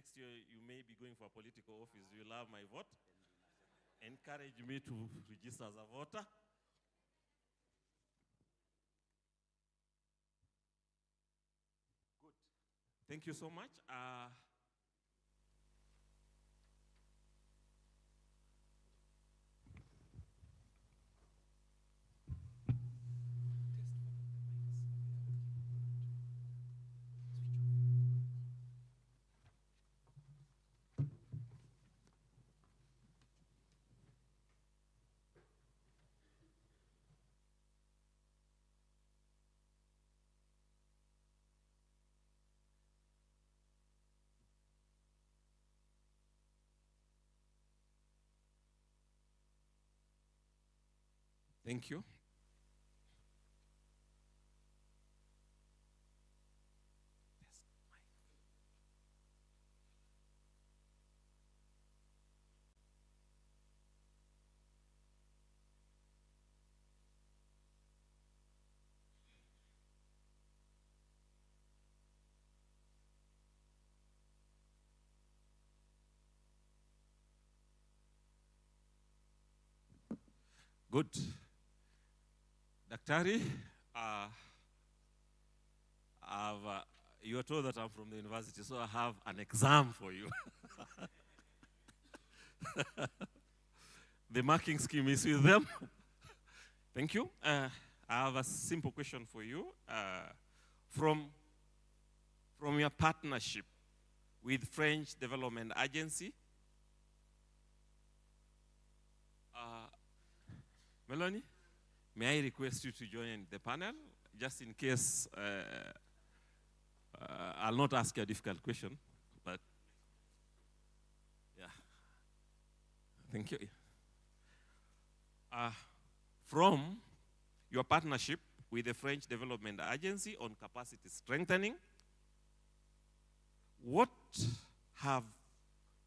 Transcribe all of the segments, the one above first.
next year you may be going for a political office. You will have my vote. Encourage me to register as a voter. Good. Thank you so much. Thank you. Good. Daktari, you are told that I'm from the university, so I have an exam for you. The marking scheme is with them. Thank you. I have a simple question for you. From your partnership with French Development Agency, Melanie, may I request you to join the panel, just in case I'll not ask you a difficult question, but yeah. Thank you. From your partnership with the French Development Agency on capacity strengthening, what have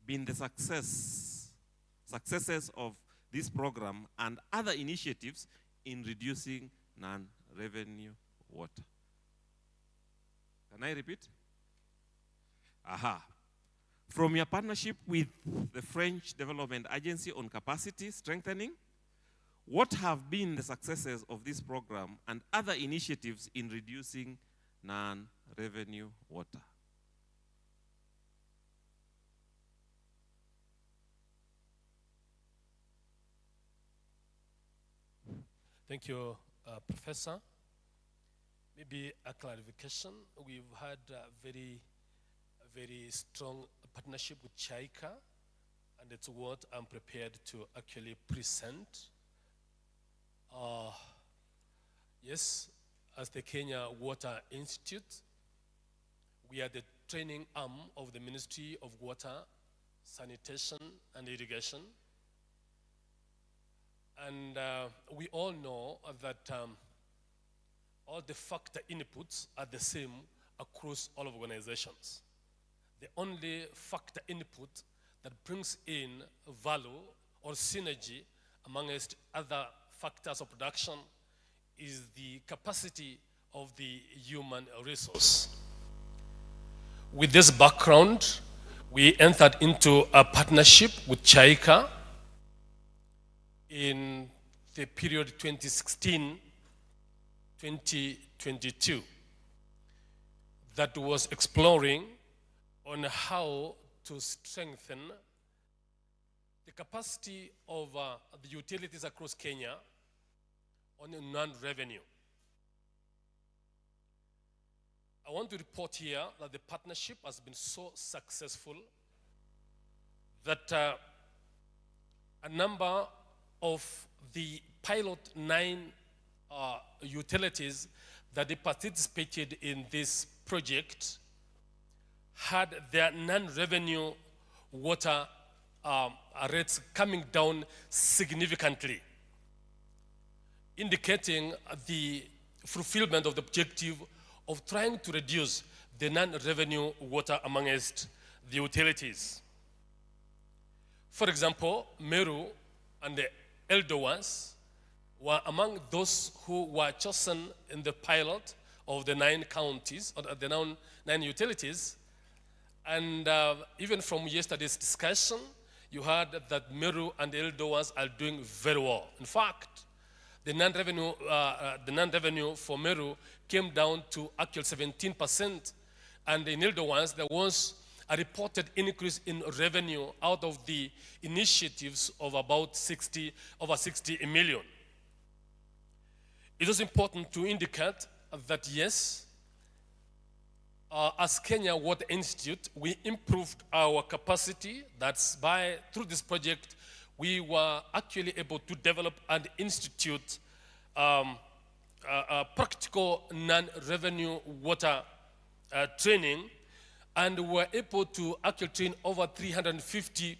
been the successes of this program and other initiatives in reducing non-revenue water? Can I repeat? From your partnership with the French Development Agency on capacity strengthening, what have been the successes of this program and other initiatives in reducing non-revenue water? Thank you, Professor. Maybe a clarification. We've had a very strong partnership with Chaika, and it's what I'm prepared to actually present. Yes, as the Kenya Water Institute, we are the training arm of the Ministry of Water, Sanitation, and Irrigation. And we all know that all the factor inputs are the same across all organizations. The only factor input that brings in value or synergy amongst other factors of production is the capacity of the human resource. With this background, we entered into a partnership with Chaika in the period 2016-2022 that was exploring on how to strengthen the capacity of the utilities across Kenya on non-revenue. I want to report here that the partnership has been so successful that a number of the pilot 9 utilities that they participated in this project had their non-revenue water rates coming down significantly, indicating the fulfillment of the objective of trying to reduce the non-revenue water amongst the utilities. For example, Meru and the elder ones were among those who were chosen in the pilot of the 9 counties, or the 9 utilities, And even from yesterday's discussion, you heard that Meru and Eldowas are doing very well. In fact, the non-revenue for Meru came down to actual 17%. And in Eldowas, there was a reported increase in revenue out of the initiatives of about over 60 million. It is important to indicate that yes, as Kenya Water Institute, we improved our capacity. That's through this project, we were actually able to develop and institute practical non-revenue water training, and were able to actually train over 350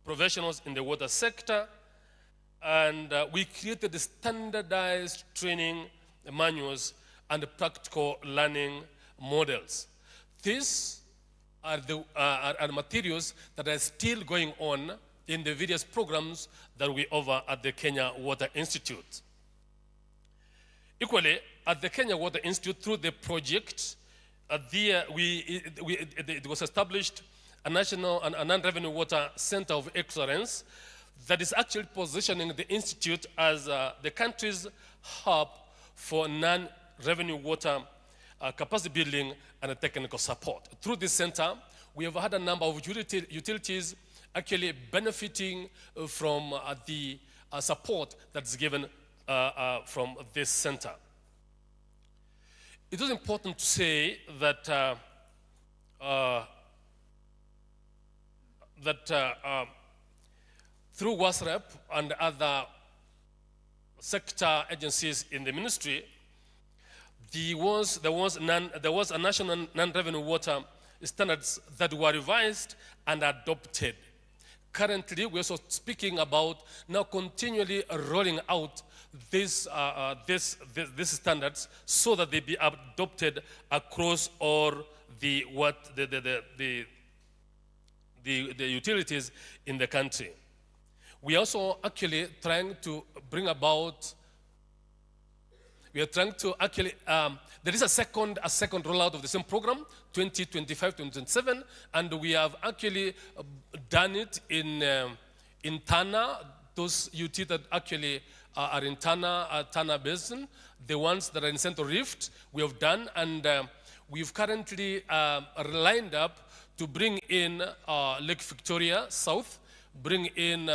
professionals in the water sector, and we created the standardized training manuals and practical learning models. These are the materials that are still going on in the various programs that we offer at the Kenya Water Institute. Equally, at the Kenya Water Institute, through the project, it was established a national and a non-revenue water center of excellence that is actually positioning the institute as the country's hub for non-revenue water capacity building and technical support. Through this center, we have had a number of utilities actually benefiting from the support that's given from this center. It is important to say that through WASREP and other sector agencies in the ministry, there was a national non-revenue water standards that were revised and adopted. Currently, we're also speaking about now continually rolling out these standards so that they be adopted across all the utilities in the country. We are also actually trying to bring about. We are trying to actually. There is a second rollout of the same program, 2025-2027, and we have actually done it in Tana. Those utilities that actually are in Tana Basin, the ones that are in Central Rift, we have done, and we've currently lined up to bring in Lake Victoria South, bring in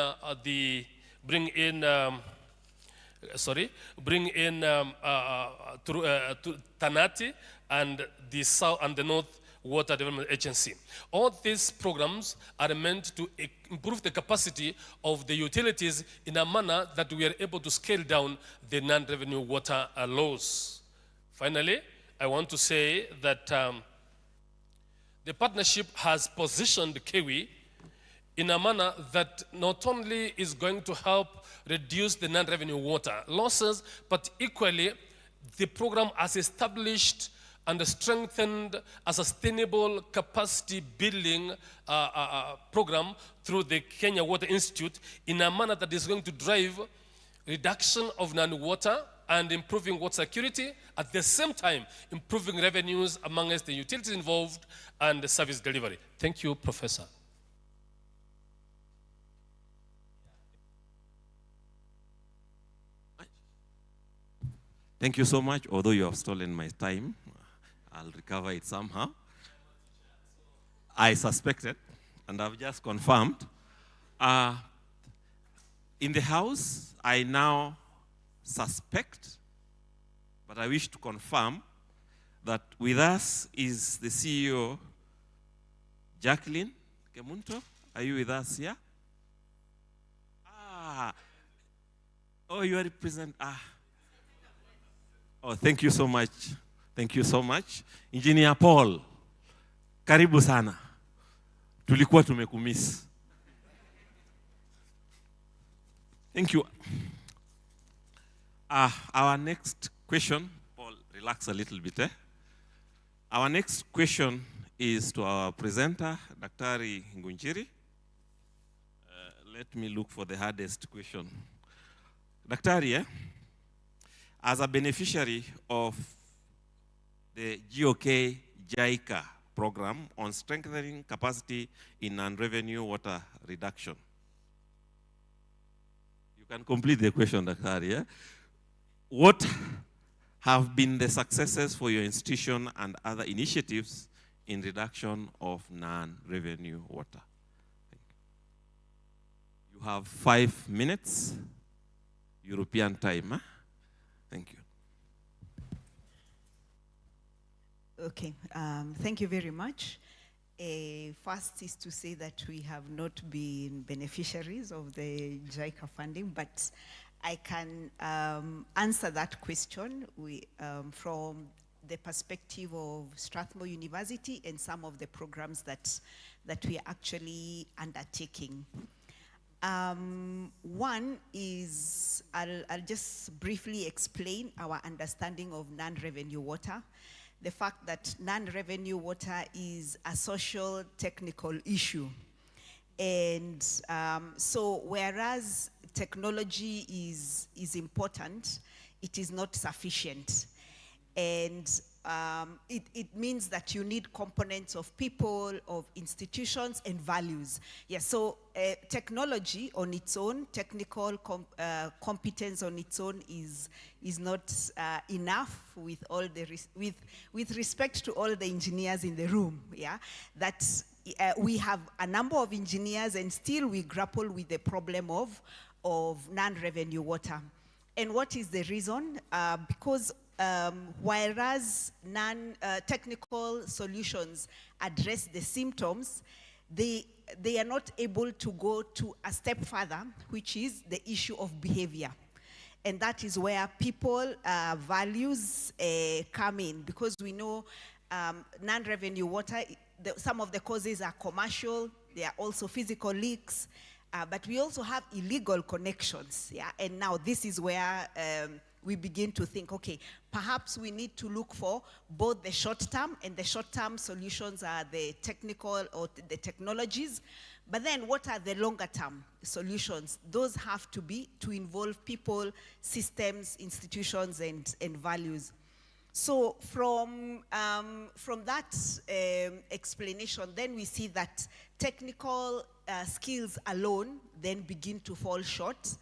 Tanati and the South and the North Water Development Agency. All these programs are meant to improve the capacity of the utilities in a manner that we are able to scale down the non-revenue water loss. Finally, I want to say that the partnership has positioned KEWI in a manner that not only is going to help reduce the non-revenue water losses, but equally the program has established and strengthened a sustainable capacity building program through the Kenya Water Institute in a manner that is going to drive reduction of non-water and improving water security, at the same time improving revenues amongst the utilities involved and the service delivery. Thank you, Professor. Thank you so much. Although you have stolen my time, I'll recover it somehow. I suspected, and I've just confirmed. In the House, I now suspect, but I wish to confirm, that with us is the CEO, Jacqueline Kemunto. Are you with us here? Oh, you are representing. Oh, thank you so much. Thank you so much. Engineer Paul, karibu sana. Tulikuwa tumekumiss. Thank you. Our next question, Paul, relax a little bit. Our next question is to our presenter, Daktari Ngunjiri. Let me look for the hardest question. Daktari, as a beneficiary of the GOK JICA program on strengthening capacity in non-revenue water reduction. You can complete the question, Dr. Yeah? What have been the successes for your institution and other initiatives in reduction of non-revenue water? You have 5 minutes, European time. Huh? Thank you. Okay, thank you very much. First is to say that we have not been beneficiaries of the JICA funding, but I can answer that question from the perspective of Strathmore University and some of the programs that we are actually undertaking. One is, I'll just briefly explain our understanding of non-revenue water. The fact that non-revenue water is a social technical issue. And so whereas technology is important, it is not sufficient. And it means that you need components of people, of institutions, and values. Yeah, so technology on its own, technical competence on its own is not enough with all the with respect to all the engineers in the room. Yeah, that we have a number of engineers, and still we grapple with the problem of non-revenue water. And what is the reason? Because whereas non-technical solutions address the symptoms, they are not able to go to a step further, which is the issue of behavior. And that is where people values come in, because we know non-revenue water, some of the causes are commercial, there are also physical leaks, but we also have illegal connections. Yeah? And now this is where we begin to think, okay, perhaps we need to look for both the short-term, and the short-term solutions are the technical or the technologies, but then what are the longer-term solutions? Those have to be to involve people, systems, institutions, and values. So from that explanation, then we see that technical skills alone then begin to fall short.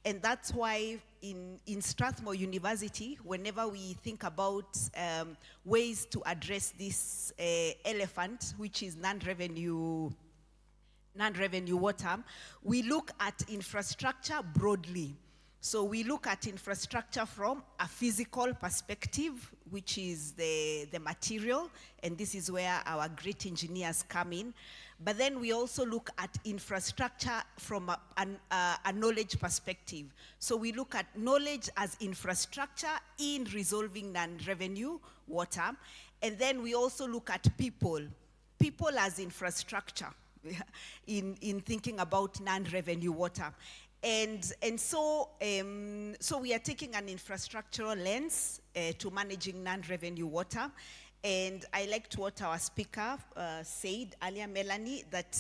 And that's why in Strathmore University, whenever we think about ways to address this elephant, which is non-revenue water, we look at infrastructure broadly. So we look at infrastructure from a physical perspective, which is the material, and this is where our great engineers come in. But then we also look at infrastructure from a knowledge perspective. So we look at knowledge as infrastructure in resolving non-revenue water. And then we also look at people as infrastructure in thinking about non-revenue water. And so we are taking an infrastructural lens to managing non-revenue water. And I liked what our speaker said earlier, Melanie, that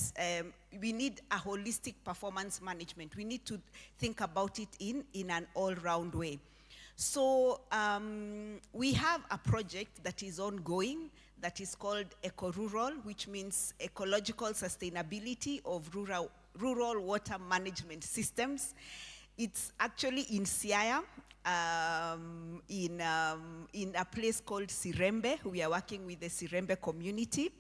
we need a holistic performance management. We need to think about it in an all-round way. So we have a project that is ongoing that is called Eco-Rural, which means ecological sustainability of rural water management systems. It's actually in Siaya, in a place called Sirembe. We are working with the Sirembe community.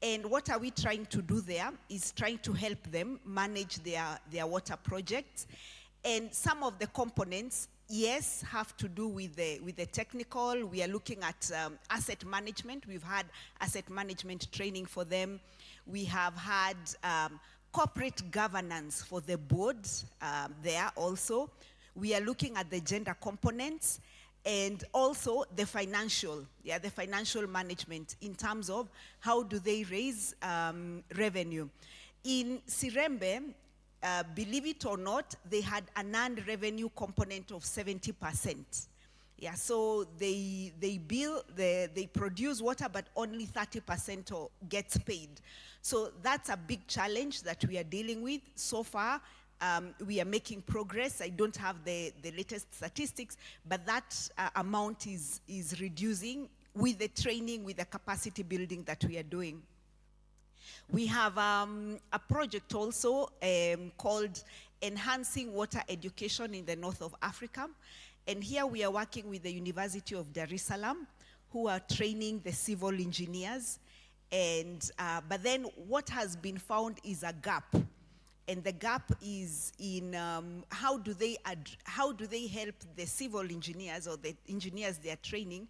And what are we trying to do there is trying to help them manage their water projects. And some of the components, yes, have to do with the technical. We are looking at asset management. We've had asset management training for them. We have had corporate governance for the board there also. We are looking at the gender components and also the financial management in terms of how do they raise revenue. In Sirembe, believe it or not, they had a non-revenue component of 70%. Yeah, so they produce water, but only 30% gets paid. So that's a big challenge that we are dealing with. So far, we are making progress. I don't have the latest statistics, but that amount is reducing with the training, with the capacity building that we are doing. We have a project also called Enhancing Water Education in the North of Africa. And here we are working with the University of Dar es Salaam, who are training the civil engineers. And, but then what has been found is a gap. And the gap is in how do they help the civil engineers or the engineers they are training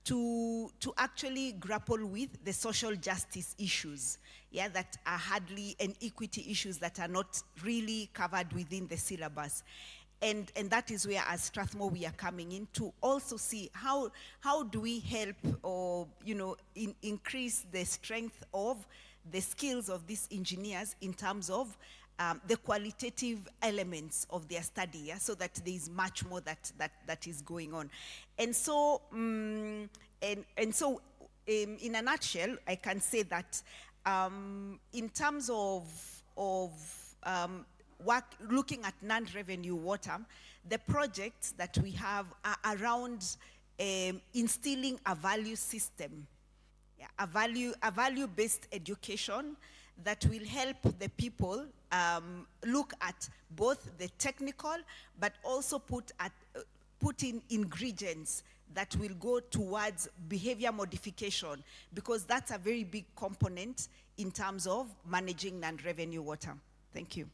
to actually grapple with the social justice issues, yeah, that are hardly, and equity issues that are not really covered within the syllabus. And that is where, as Strathmore, we are coming in to also see how do we help or, you know, increase the strength of the skills of these engineers in terms of the qualitative elements of their study, yeah, so that there is much more that is going on. And so, in a nutshell, I can say that in terms of work, looking at non-revenue water, the projects that we have are around instilling a value system, yeah, a value-based education that will help the people look at both the technical, but also put in ingredients that will go towards behavior modification, because that's a very big component in terms of managing non-revenue water. Thank you.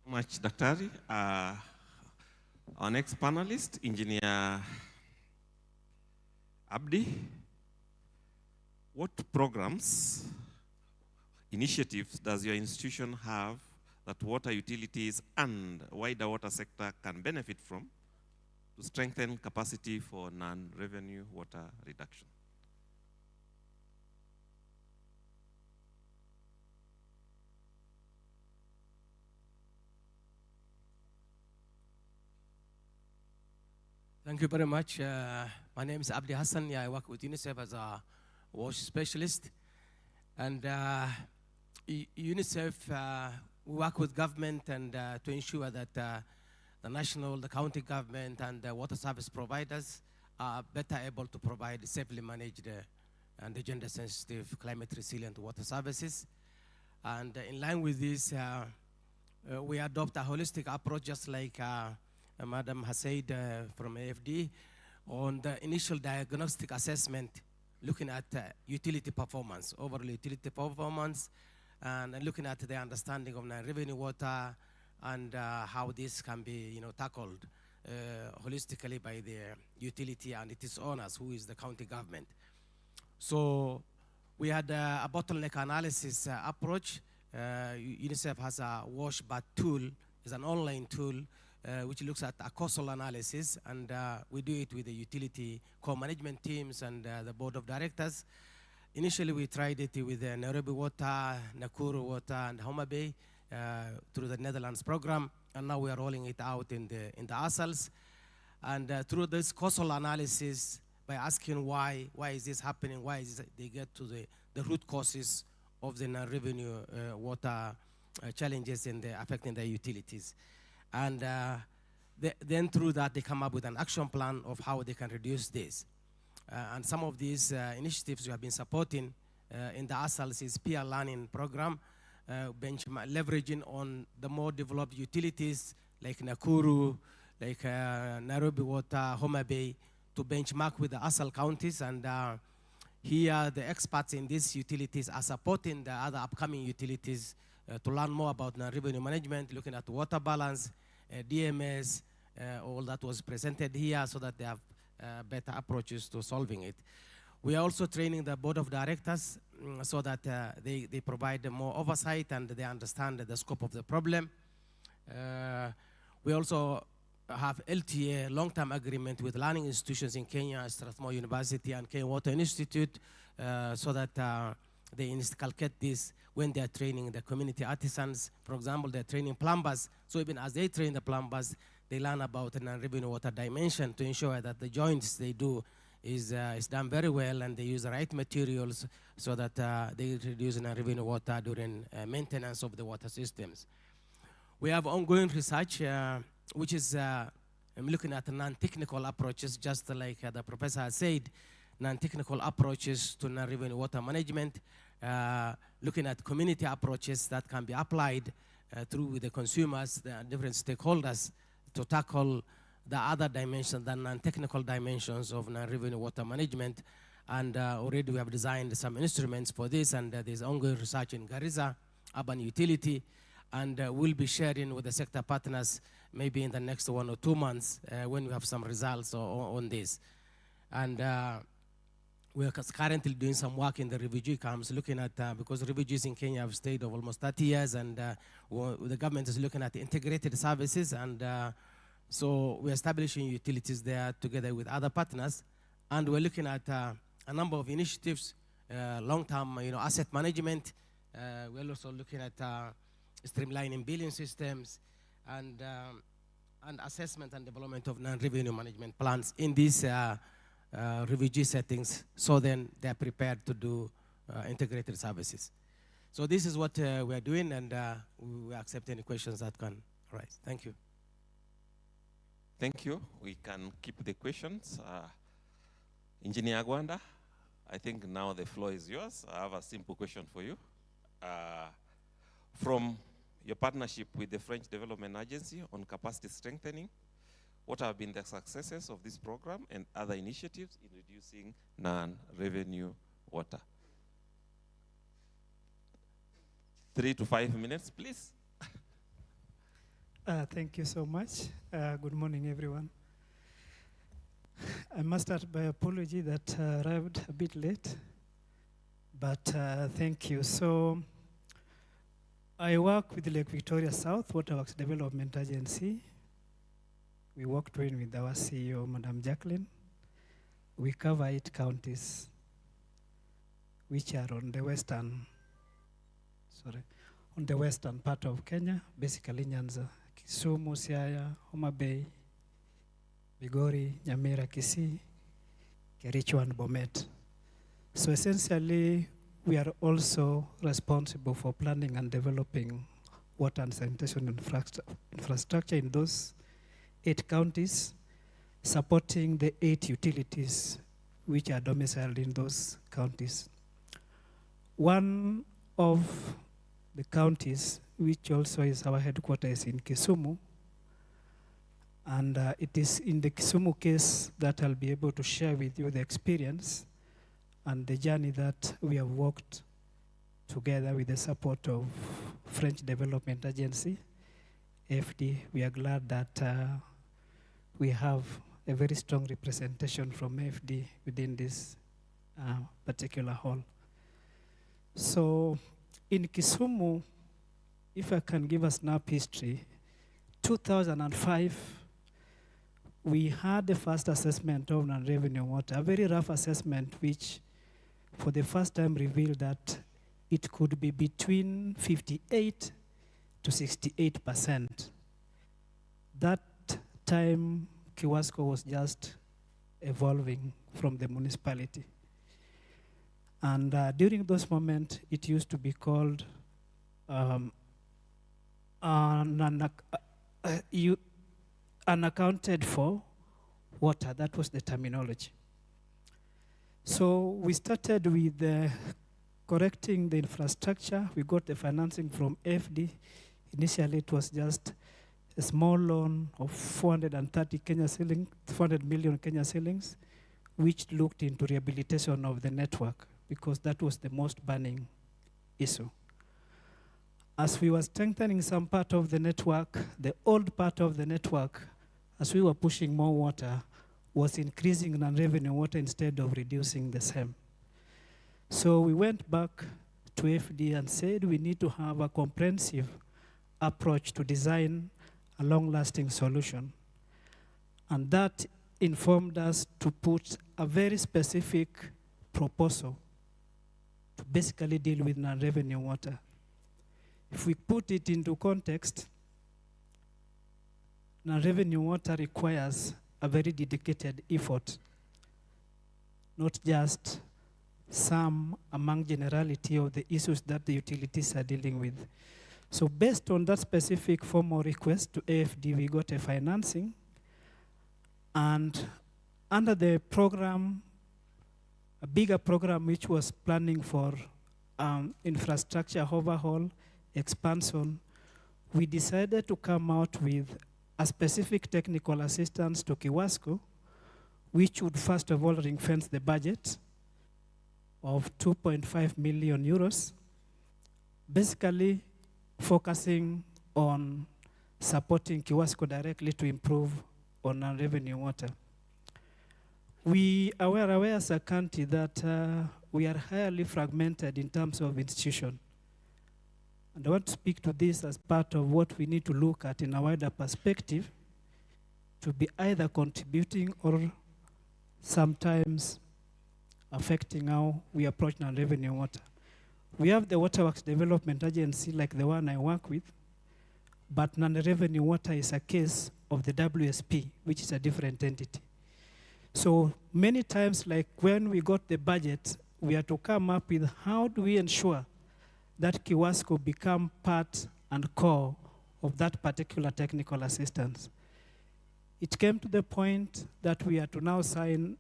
Much, Daktari. Our next panelist, Engineer Abdi. What programs, initiatives does your institution have that water utilities and wider water sector can benefit from to strengthen capacity for non-revenue water reduction? Thank you very much. My name is Abdi Hassan. Yeah, I work with UNICEF as a wash specialist. And UNICEF, we work with government and to ensure that the national, the county government, and the water service providers are better able to provide safely managed and gender-sensitive, climate-resilient water services. And in line with this, we adopt a holistic approach, just like Madam has said from AFD, on the initial diagnostic assessment, looking at utility performance, overall utility performance, and looking at the understanding of non-revenue water and how this can be, tackled holistically by the utility and its owners, who is the county government. So we had a bottleneck analysis approach. UNICEF has a wash bat tool, it's an online tool which looks at a causal analysis, and we do it with the utility co-management teams and the board of directors. Initially, we tried it with Nairobi Water, Nakuru Water, and Homa Bay through the Netherlands program, and now we are rolling it out in the ASALs. And through this causal analysis, by asking why is this happening, why is it, they get to the root causes of the non-revenue water challenges affecting the utilities. And then through that, they come up with an action plan of how they can reduce this. And some of these initiatives we have been supporting in the ASALs is peer learning program, leveraging on the more developed utilities like Nakuru, like Nairobi Water, Homa Bay, to benchmark with the ASAL counties. And here, the experts in these utilities are supporting the other upcoming utilities to learn more about revenue management, looking at water balance, DMS, all that was presented here, so that they have better approaches to solving it. We are also training the board of directors so that they provide more oversight and they understand the scope of the problem. We also have LTA, long-term agreement with learning institutions in Kenya, Strathmore University and Kenya Water Institute, so that they inculcate this when they are training the community artisans. For example, they're training plumbers. So even as they train the plumbers, they learn about the non-revenue water dimension to ensure that the joints they do is done very well, and they use the right materials so that they reduce non-revenue water during maintenance of the water systems. We have ongoing research, which is I'm looking at non-technical approaches, just like the professor has said, non-technical approaches to non-revenue water management, looking at community approaches that can be applied through the consumers, the different stakeholders, to tackle the other dimensions, the non-technical dimensions of non-revenue water management. And already we have designed some instruments for this, and there's ongoing research in Garissa, urban utility, and we'll be sharing with the sector partners maybe in the next 1 or 2 months when we have some results on this. And we are currently doing some work in the refugee camps, looking at, because refugees in Kenya have stayed over almost 30 years, and the government is looking at integrated services, and so we're establishing utilities there together with other partners, and we're looking at a number of initiatives, long-term asset management. We're also looking at streamlining billing systems, and assessment and development of non-revenue management plans in these refugee settings, so then they're prepared to do integrated services. So this is what we are doing, and we accept any questions that can arise. Thank you. Thank you. We can keep the questions. Engineer Gwanda, I think now the floor is yours. I have a simple question for you. From your partnership with the French Development Agency on capacity strengthening, what have been the successes of this program and other initiatives in reducing non-revenue water? 3 to 5 minutes, please. Thank you so much. Good morning, everyone. I must start by apology that arrived a bit late, but thank you. So I work with the Lake Victoria South Waterworks Development Agency. We work jointly with our CEO, Madam Jacqueline. We cover 8 counties, which are on the western part of Kenya, basically Nyanza, Kisumu, Siaya, Homa Bay, Migori, Nyamira, Kisii, Kericho, and Bomet. So essentially, we are also responsible for planning and developing water and sanitation infrastructure in those 8 counties, supporting the 8 utilities which are domiciled in those counties. One of the counties, which also is our headquarters, in Kisumu, and it is in the Kisumu case that I'll be able to share with you the experience and the journey that we have walked together with the support of French Development Agency, FD. We are glad that we have a very strong representation from FD within this particular hall. So in Kisumu, if I can give a snap history, 2005, we had the first assessment of non-revenue water, a very rough assessment which for the first time revealed that it could be between 58 to 68%. That time, Kiwasco was just evolving from the municipality. And during those moments, it used to be called unaccounted for water. That was the terminology. So we started with correcting the infrastructure. We got the financing from FD. Initially, it was just a small loan of 400 million Kenya shillings, which looked into rehabilitation of the network, because that was the most burning issue. As we were strengthening some part of the network, the old part of the network, as we were pushing more water, was increasing non-revenue water instead of reducing the same. So we went back to FD and said we need to have a comprehensive approach to design a long-lasting solution. And that informed us to put a very specific proposal to basically deal with non-revenue water. If we put it into context, non-revenue water requires a very dedicated effort, not just some among generality of the issues that the utilities are dealing with. So based on that specific formal request to AFD, we got a financing, And under the program, a bigger program which was planning for infrastructure overhaul, expansion, we decided to come out with a specific technical assistance to Kiwasco, which would first of all ring-fence the budget of 2.5 million euros, basically focusing on supporting Kiwasco directly to improve on our revenue water. We are aware as a country that we are highly fragmented in terms of institution. And I want to speak to this as part of what we need to look at in a wider perspective to be either contributing or sometimes affecting how we approach non-revenue water. We have the Waterworks Development Agency like the one I work with, but non-revenue water is a case of the WSP, which is a different entity. So many times, like when we got the budget, we had to come up with how do we ensure that Kiwasco become part and core of that particular technical assistance. It came to the point that we had to now sign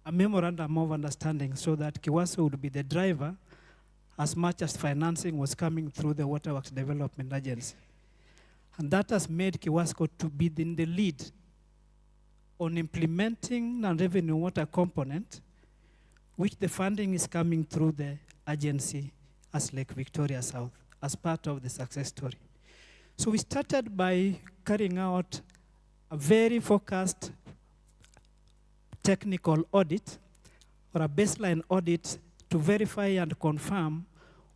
a memorandum of understanding so that Kiwasco would be the driver as much as financing was coming through the Waterworks Development Agency. And that has made Kiwasco to be in the lead on implementing non-revenue water component, which the funding is coming through the agency as Lake Victoria South, as part of the success story. So we started by carrying out a very focused technical audit or a baseline audit to verify and confirm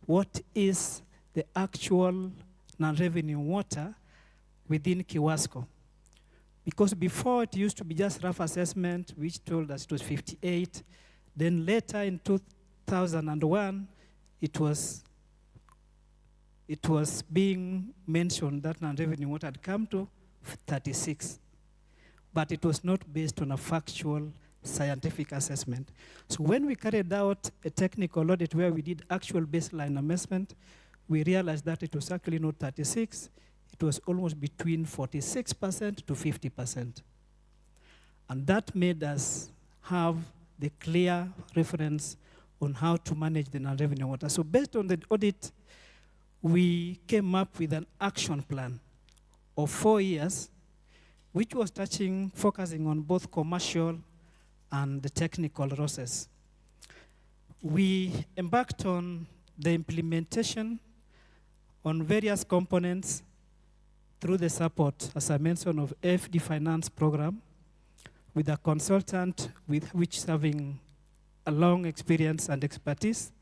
what is the actual non-revenue water within Kiwasco. Because before it used to be just rough assessment, which told us it was 58. Then later in 2001, it was being mentioned that non-revenue water had come to 36. But it was not based on a factual scientific assessment. So when we carried out a technical audit where we did actual baseline assessment, we realized that it was actually not 36, it was almost between 46% to 50%. And that made us have the clear reference on how to manage the non-revenue water. So based on the audit, we came up with an action plan of 4 years, which was focusing on both commercial and the technical process. We embarked on the implementation on various components through the support, as I mentioned, of FD Finance program with a consultant with which having a long experience and expertise.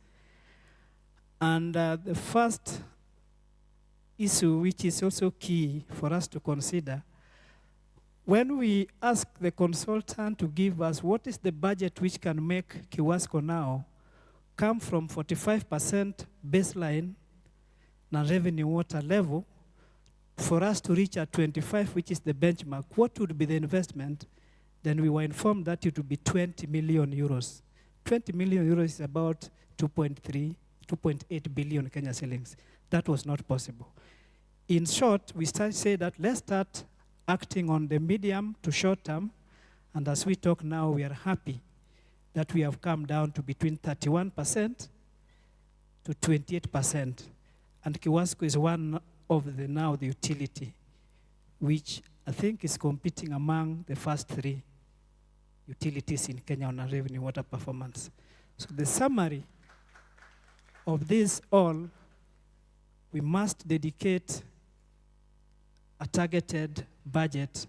And the first issue, which is also key for us to consider, when we ask the consultant to give us what is the budget which can make Kiwasco now come from 45% baseline non-revenue water level for us to reach at 25, which is the benchmark, what would be the investment? Then we were informed that it would be 20 million euros. 20 million euros is about 2.8 billion Kenya shillings. That was not possible. In short, we say that let's start acting on the medium to short term, and as we talk now, we are happy that we have come down to between 31% to 28%. And Kiwasco is one of the utility, which I think is competing among the first 3 utilities in Kenya on revenue water performance. So the summary of this all, we must dedicate a targeted budget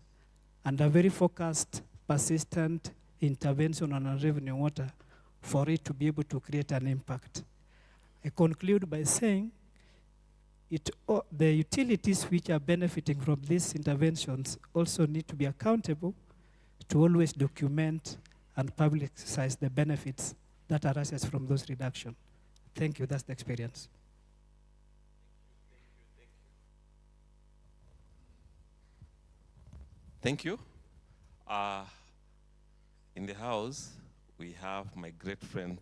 and a very focused, persistent intervention on our revenue water for it to be able to create an impact. I conclude by saying the utilities which are benefiting from these interventions also need to be accountable to always document and publicize the benefits that arises from those reductions. Thank you, that's the experience. Thank you. In the house, we have my great friend,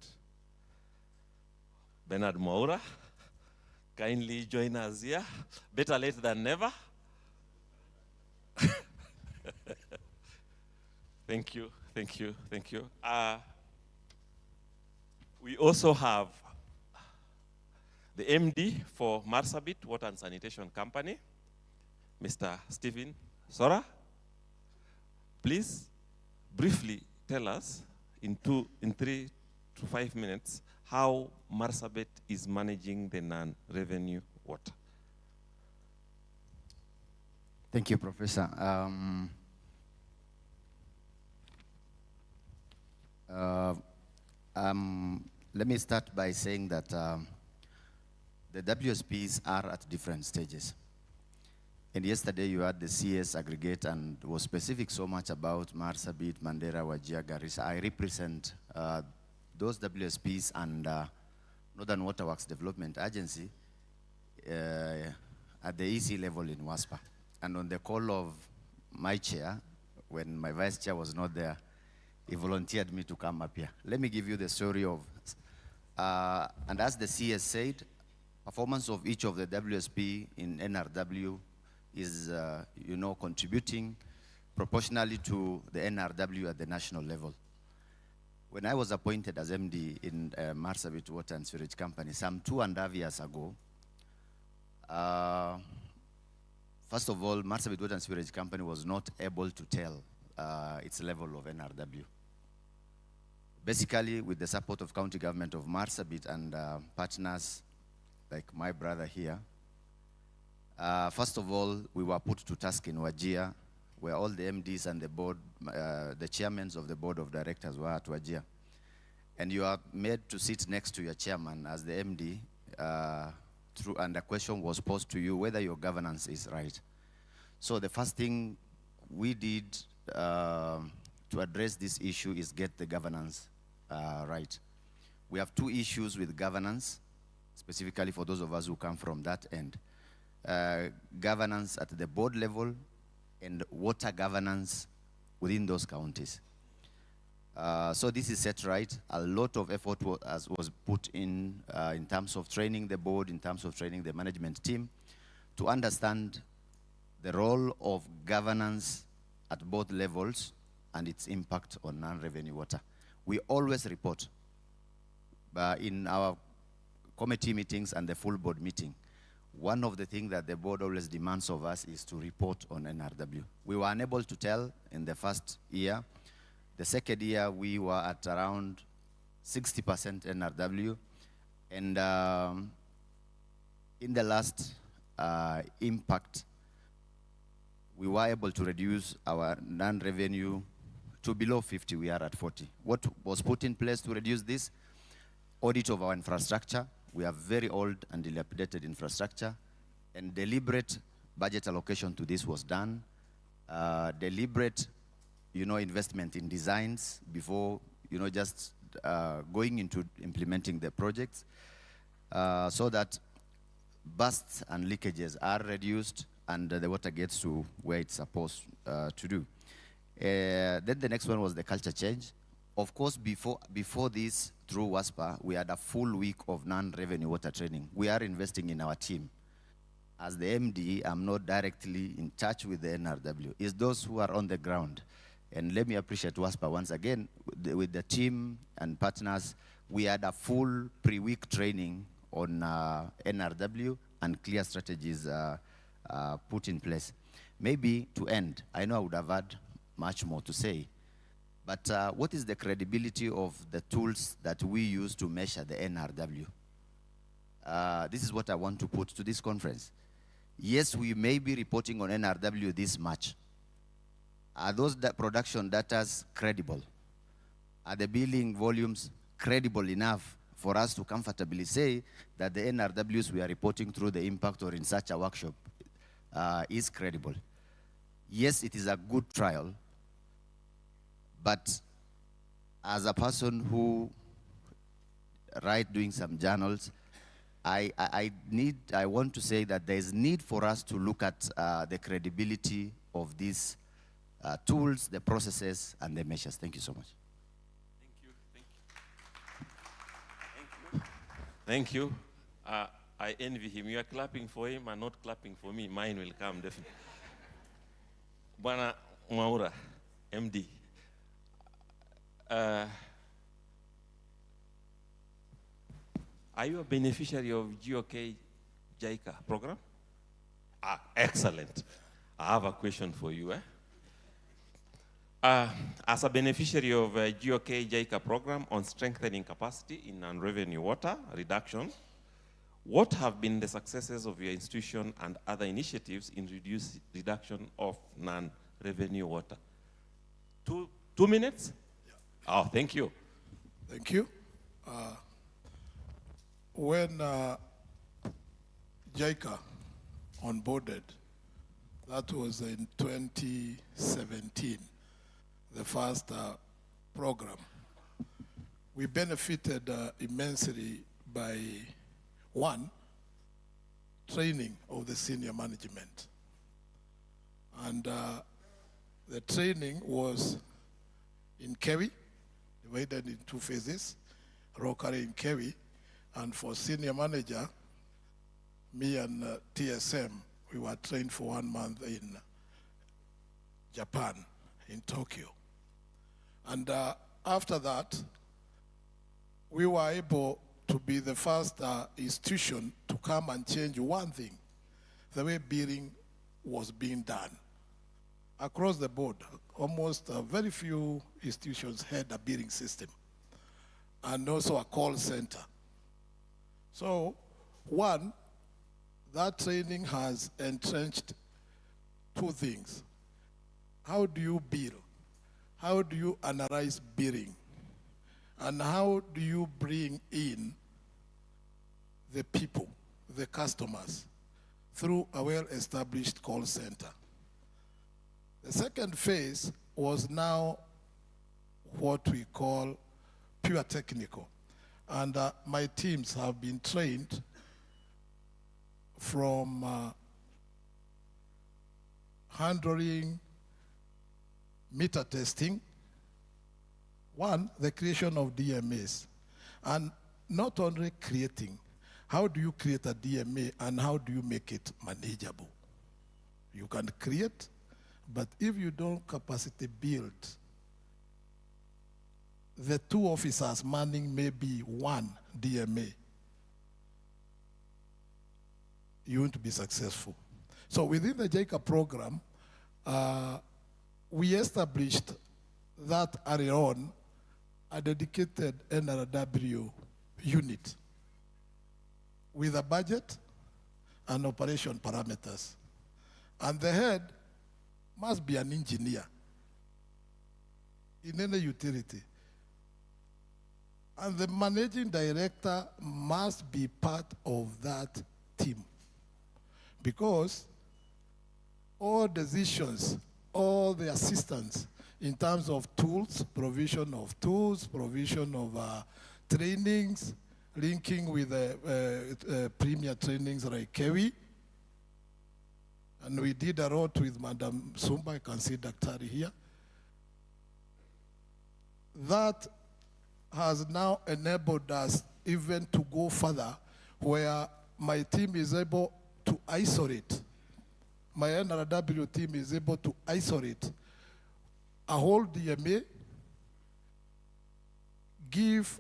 Bernard Moura. Kindly join us here. Better late than never. Thank you, thank you, thank you. We also have the MD for Marsabit Water and Sanitation Company, Mr. Stephen Sora. Please briefly tell us in 3 to 5 minutes how Marsabit is managing the non-revenue water. Thank you, Professor. Let me start by saying that the WSPs are at different stages. And yesterday you had the CS aggregate and was specific so much about Marsabit, Mandera, Wajir, Garissa. I represent those WSPs and Northern Waterworks Development Agency at the EC level in WASPA. And on the call of my chair, when my vice chair was not there, he volunteered me to come up here. Let me give you the story of, and as the CS said, performance of each of the WSP in NRW is, contributing proportionally to the NRW at the national level. When I was appointed as MD in Marsabit Water and Sewage Company some 2.5 years ago, first of all, Marsabit Water and Sewage Company was not able to tell its level of NRW. Basically, with the support of County Government of Marsabit and partners like my brother here, first of all, we were put to task in Wajir, where all the MDs and the board, the chairmen of the board of directors were at Wajir. And you are made to sit next to your chairman as the MD, and the question was posed to you whether your governance is right. So the first thing we did to address this issue is get the governance right. We have two issues with governance, specifically for those of us who come from that end. Governance at the board level and water governance within those counties. So this is set right. A lot of effort was put in terms of training the board, in terms of training the management team to understand the role of governance at both levels and its impact on non-revenue water. We always report in our committee meetings and the full board meeting. One of the things that the board always demands of us is to report on NRW. We were unable to tell in the first year. The second year, we were at around 60% NRW. And in the last impact, we were able to reduce our non-revenue to below 50. We are at 40. What was put in place to reduce this? Audit of our infrastructure. We have very old and dilapidated infrastructure, and deliberate budget allocation to this was done. Deliberate, investment in designs before, just going into implementing the projects, so that bursts and leakages are reduced and the water gets to where it's supposed to do. Then the next one was the culture change. Of course, before this, through WASPA, we had a full week of non-revenue water training. We are investing in our team. As the MD, I'm not directly in touch with the NRW. It's those who are on the ground. And let me appreciate WASPA once again. With the team and partners, we had a full pre-week training on NRW and clear strategies put in place. Maybe to end, I know I would have had much more to say, but what is the credibility of the tools that we use to measure the NRW? This is what I want to put to this conference. Yes, we may be reporting on NRW this much. Are those production data credible? Are the billing volumes credible enough for us to comfortably say that the NRWs we are reporting through the impact or in such a workshop is credible? Yes, it is a good trial. But as a person who doing some journals, I want to say that there is need for us to look at the credibility of these tools, the processes, and the measures. Thank you so much. Thank you. I envy him. You are clapping for him and not clapping for me. Mine will come definitely. Bwana Mwaura, MD. Are you a beneficiary of GOK JICA program? Ah, excellent. I have a question for you. As a beneficiary of GOK JICA program on strengthening capacity in non-revenue water reduction, what have been the successes of your institution and other initiatives in reduction of non-revenue water? 2 minutes? Yeah. Oh, thank you. Thank you. When JICA onboarded, that was in 2017, the first program. We benefited immensely by, one, training of the senior management. And the training was in Kewi, divided in 2 phases, Rokari in Kewi, and for senior manager, me and TSM, we were trained for 1 month in Japan, in Tokyo. And after that, we were able to be the first institution to come and change one thing, the way billing was being done. Across the board, almost very few institutions had a billing system, and also a call center. So, one, that training has entrenched 2 things. How do you bill? How do you analyze billing? And how do you bring in the people, the customers, through a well-established call center? The second phase was now what we call pure technical. And my teams have been trained from handling meter testing, one, the creation of DMAs, and not only creating, how do you create a DMA and how do you make it manageable? You can create, but if you don't capacity build, the 2 officers manning maybe 1 DMA, you won't be successful. So within the JICA program, we established that early on a dedicated NRW unit with a budget and operation parameters. And the head must be an engineer in any utility. And the managing director must be part of that team. Because all decisions, all the assistance in terms of tools, provision of trainings, linking with premier trainings like Kewi. And we did a lot with Madam Sumba, I can see Dr. here. That has now enabled us even to go further, where my team is able to isolate, my NRW team is able to isolate a whole DMA, give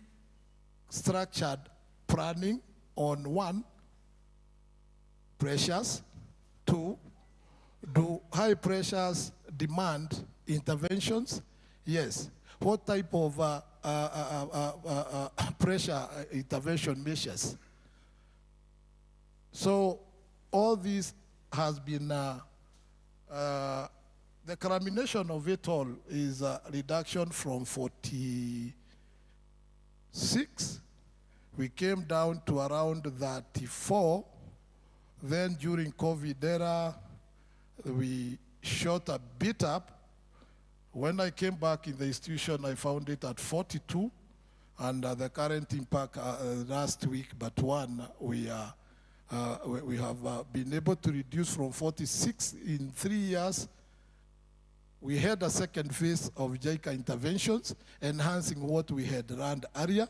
structured planning on 1, pressures, 2, do high pressures demand interventions? Yes. What type of pressure intervention measures? So all this has been, the culmination of it all is a reduction from 46. We came down to around 34. Then during COVID era, we shot a bit up. When I came back in the institution, I found it at 42. And the current impact last week, but 1, we have been able to reduce from 46 in 3 years. We had a second phase of JICA interventions, enhancing what we had run earlier,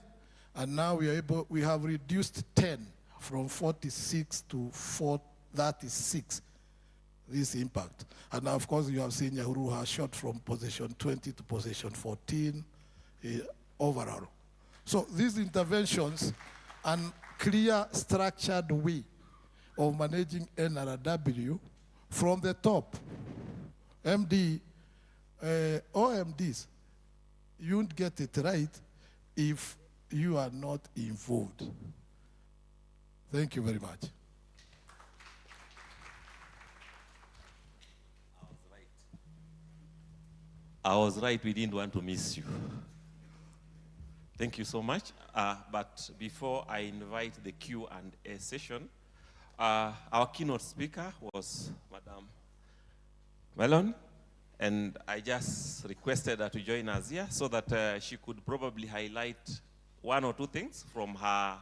and now we have reduced 10 from 46 to 36. This impact. And now, of course, you have seen Yahuru has shot from position 20 to position 14. overall. So these interventions and clear structured way of managing NRW from the top, MD, OMDs, you won't get it right if you are not involved. Thank you very much. I was right, we didn't want to miss you. Thank you so much. But before I invite the Q&A session, our keynote speaker was Madam Melon, and I just requested her to join us here so that she could probably highlight one or two things from her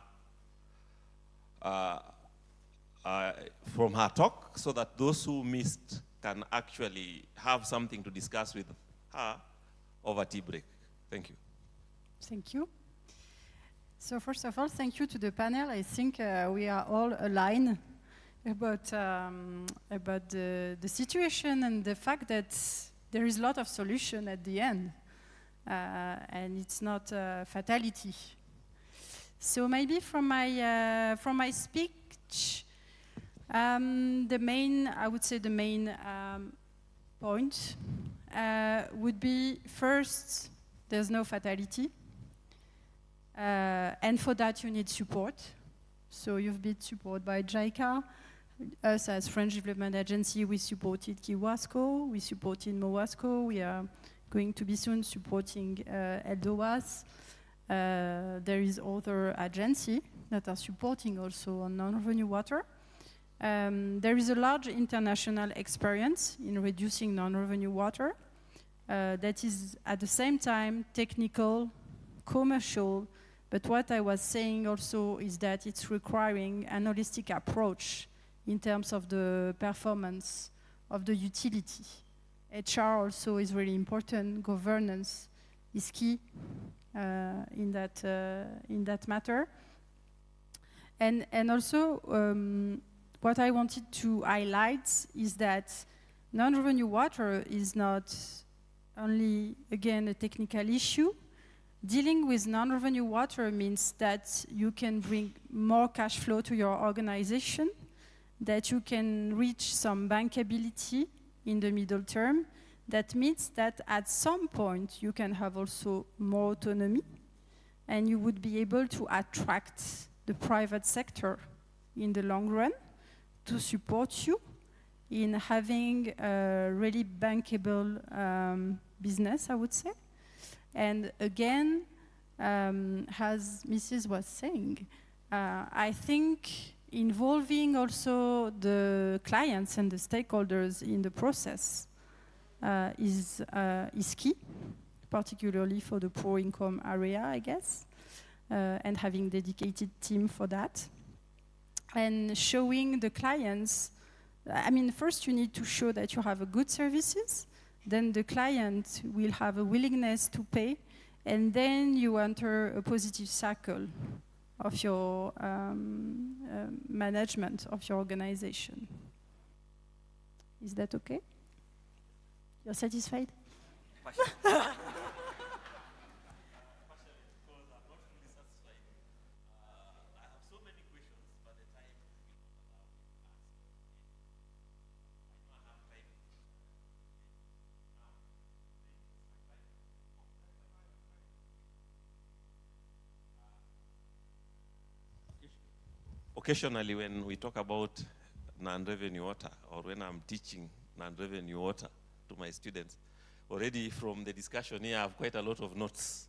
talk, so that those who missed can actually have something to discuss with her over tea break. Thank you. Thank you. So first of all, thank you to the panel. I think we are all aligned about the situation and the fact that there is a lot of solution at the end, and it's not fatality. So maybe from my speech, I would say the main point would be, first, there's no fatality. And for that, you need support. So you've been supported by JICA. Us as French Development Agency, we supported Kiwasco, we supported Mowasco. We are going to be soon supporting ELDOAS. There is other agencies that are supporting also on non-revenue water. There is a large international experience in reducing non-revenue water that is at the same time technical, commercial, but what I was saying also is that it's requiring an holistic approach in terms of the performance of the utility. HR also is really important. Governance is key in that matter. And also, what I wanted to highlight is that non-revenue water is not only, again, a technical issue. Dealing with non-revenue water means that you can bring more cash flow to your organization, that you can reach some bankability in the middle term. That means that at some point you can have also more autonomy, and you would be able to attract the private sector in the long run to support you in having a really bankable business, I would say. And again, as Mrs. was saying, I think involving also the clients and the stakeholders in the process is key, particularly for the poor income area, I guess, and having dedicated team for that. And showing the clients, I mean, first you need to show that you have a good services, then the client will have a willingness to pay, and then you enter a positive cycle of your management of your organization. Is that okay? You're satisfied? Occasionally when we talk about non-revenue water, or when I'm teaching non-revenue water to my students, already from the discussion here, I have quite a lot of notes.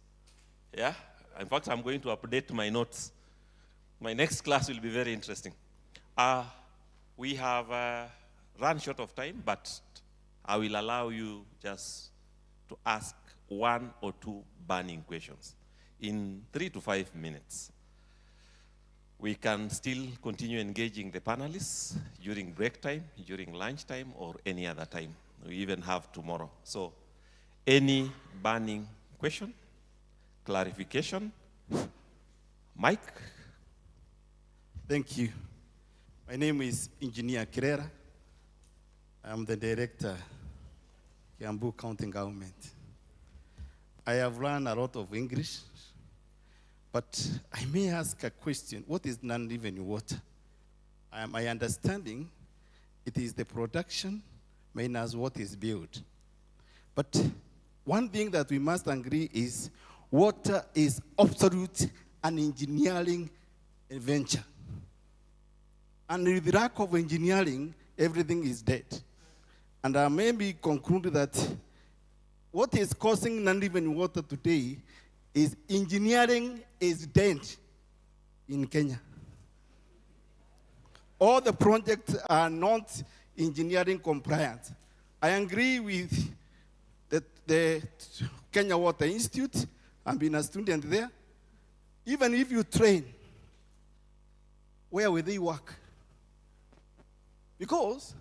Yeah? In fact, I'm going to update my notes. My next class will be very interesting. We have run short of time, but I will allow you just to ask one or two burning questions in 3 to 5 minutes. We can still continue engaging the panelists during break time, during lunch time, or any other time. We even have tomorrow. So, any burning question, clarification? Mike? Thank you. My name is Engineer Kirera. I'm the director, Kiambu County Government. I have learned a lot of English, but I may ask a question. What is non-living water? My understanding, it is the production minus what is built. But one thing that we must agree is water is absolute an engineering venture. And with the lack of engineering, everything is dead. And I maybe conclude that what is causing non-living water today is engineering is dead in Kenya. All the projects are not engineering compliant. I agree with the Kenya Water Institute. I've been a student there. Even if you train, where will they work? Because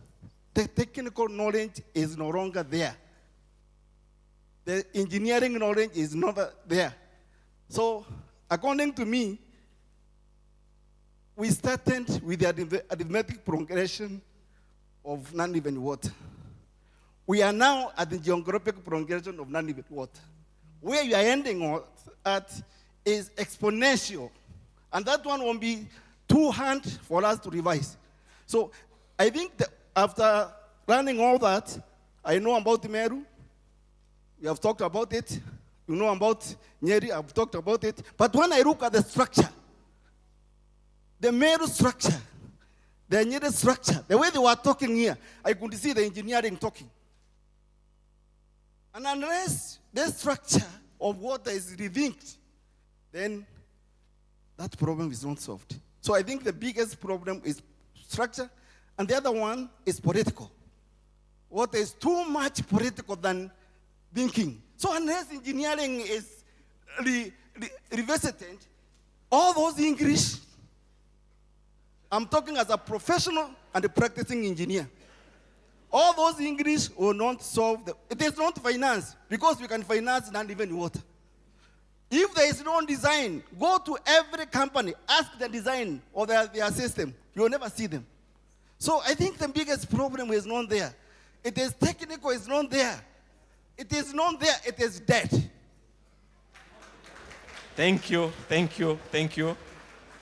the technical knowledge is no longer there. The engineering knowledge is not there. So, according to me, we started with the arithmetic progression of non-living water. We are now at the geographic progression of non-living water. Where you are ending at is exponential. And that one won't be too hard for us to revise. So I think that after learning all that, I know about Meru. We have talked about it. You know about Nyeri, I've talked about it. But when I look at the structure, the Meru structure, the Nyeri structure, the way they were talking here, I could see the engineering talking. And unless the structure of water is rethinked, then that problem is not solved. So I think the biggest problem is structure, and the other one is political. Water is too much political than thinking. So unless engineering is revisited, all those English, I'm talking as a professional and a practicing engineer, all those English will not solve it is not finance, because we can finance non-living water. If there is no design, go to every company, ask the design of their system. You will never see them. So I think the biggest problem is not there. It is technical, it's not there. It is not there, it is dead. Thank you, thank you, thank you.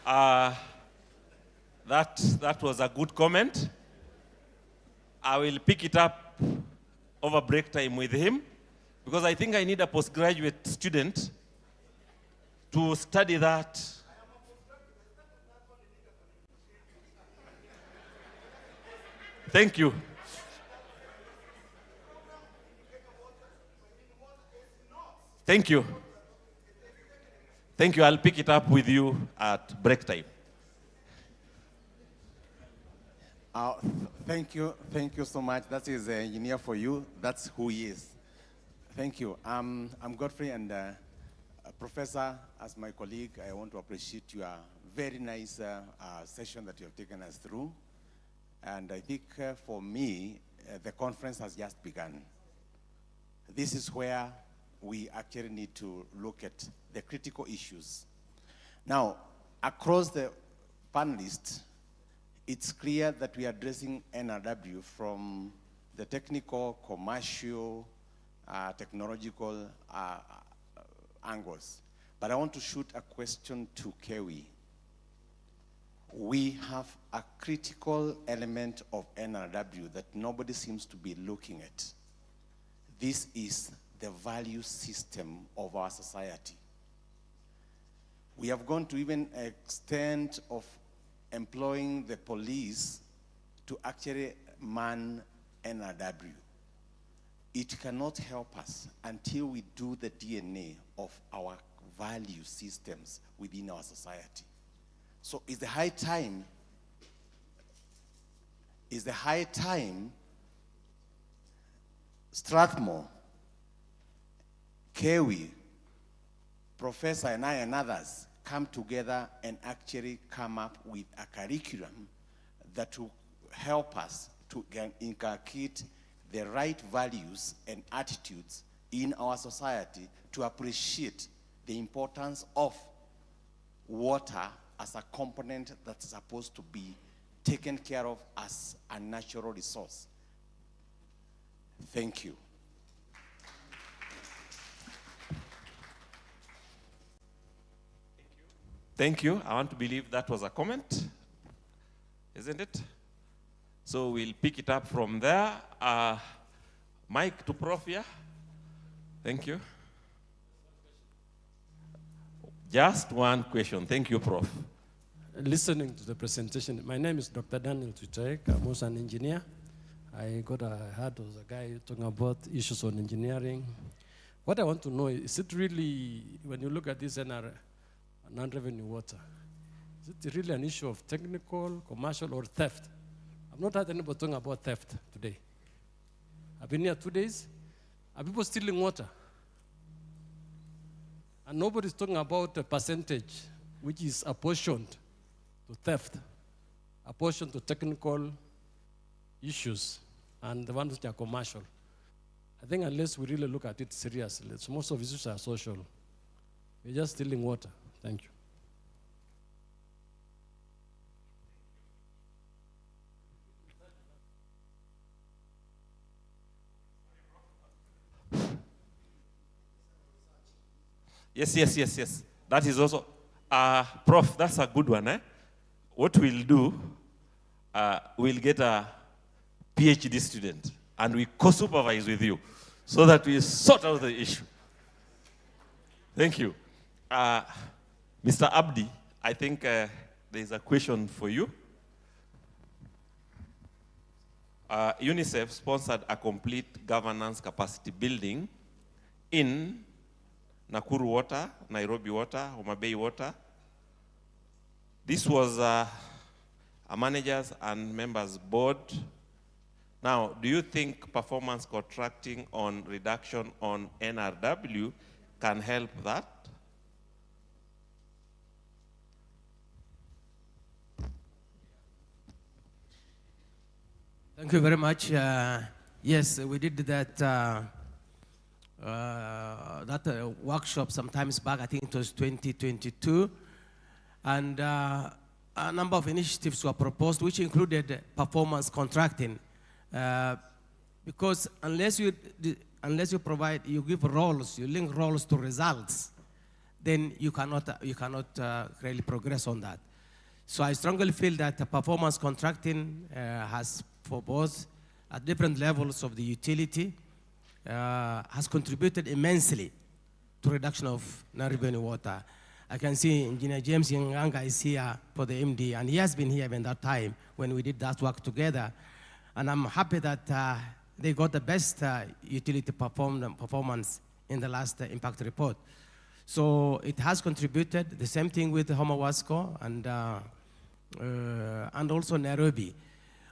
That was a good comment. I will pick it up over break time with him, because I think I need a postgraduate student to study that. Thank you. Thank you. Thank you. I'll pick it up with you at break time. Thank you so much. That is the engineer for you. That's who he is. Thank you. I'm Godfrey, and Professor, as my colleague, I want to appreciate your very nice session that you have taken us through. And I think for me, the conference has just begun. This is where we actually need to look at the critical issues. Now, across the panelists, it's clear that we are addressing NRW from the technical, commercial, technological angles. But I want to shoot a question to Kewi. We have a critical element of NRW that nobody seems to be looking at. This is the value system of our society. We have gone to even an extent of employing the police to actually man NRW. It cannot help us until we do the DNA of our value systems within our society. So it's the high time Strathmore, Kewi, Professor and I and others come together and actually come up with a curriculum that will help us to inculcate the right values and attitudes in our society to appreciate the importance of water as a component that's supposed to be taken care of as a natural resource. Thank you. Thank you. I want to believe that was a comment, isn't it? So we'll pick it up from there. Mike to Prof, yeah? Thank you. Just one question. Thank you, Prof. Listening to the presentation, my name is Dr. Daniel Tuchek. I'm also an engineer. I heard of a guy talking about issues on engineering. What I want to know is it really, when you look at this non-revenue water, is it really an issue of technical, commercial, or theft? I've not heard anybody talking about theft today. I've been here 2 days. Are people stealing water? And nobody's talking about a percentage which is apportioned to theft, apportioned to technical issues, and the ones which are commercial. I think unless we really look at it seriously, most of the issues are social. We're just stealing water. Thank you. Yes. That is also, Prof, that's a good one. What we'll do, we'll get a PhD student and we co-supervise with you so that we sort out the issue. Thank you. Mr. Abdi, I think there's a question for you. UNICEF sponsored a complete governance capacity building in Nakuru Water, Nairobi Water, Homa Bay Water. This was a managers and members board. Now, do you think performance contracting on reduction on NRW can help that? Thank you very much. Yes, we did that workshop sometimes back. I think it was 2022. And a number of initiatives were proposed, which included performance contracting. Because unless you give roles, you link roles to results, then you cannot really progress on that. So I strongly feel that performance contracting has, for both at different levels of the utility, has contributed immensely to reduction of non-revenue water. I can see Engineer James Yanganga is here for the MD, and he has been here in that time when we did that work together. And I'm happy that they got the best utility performance in the last impact report. So it has contributed. The same thing with Homa Wasco and also Nairobi.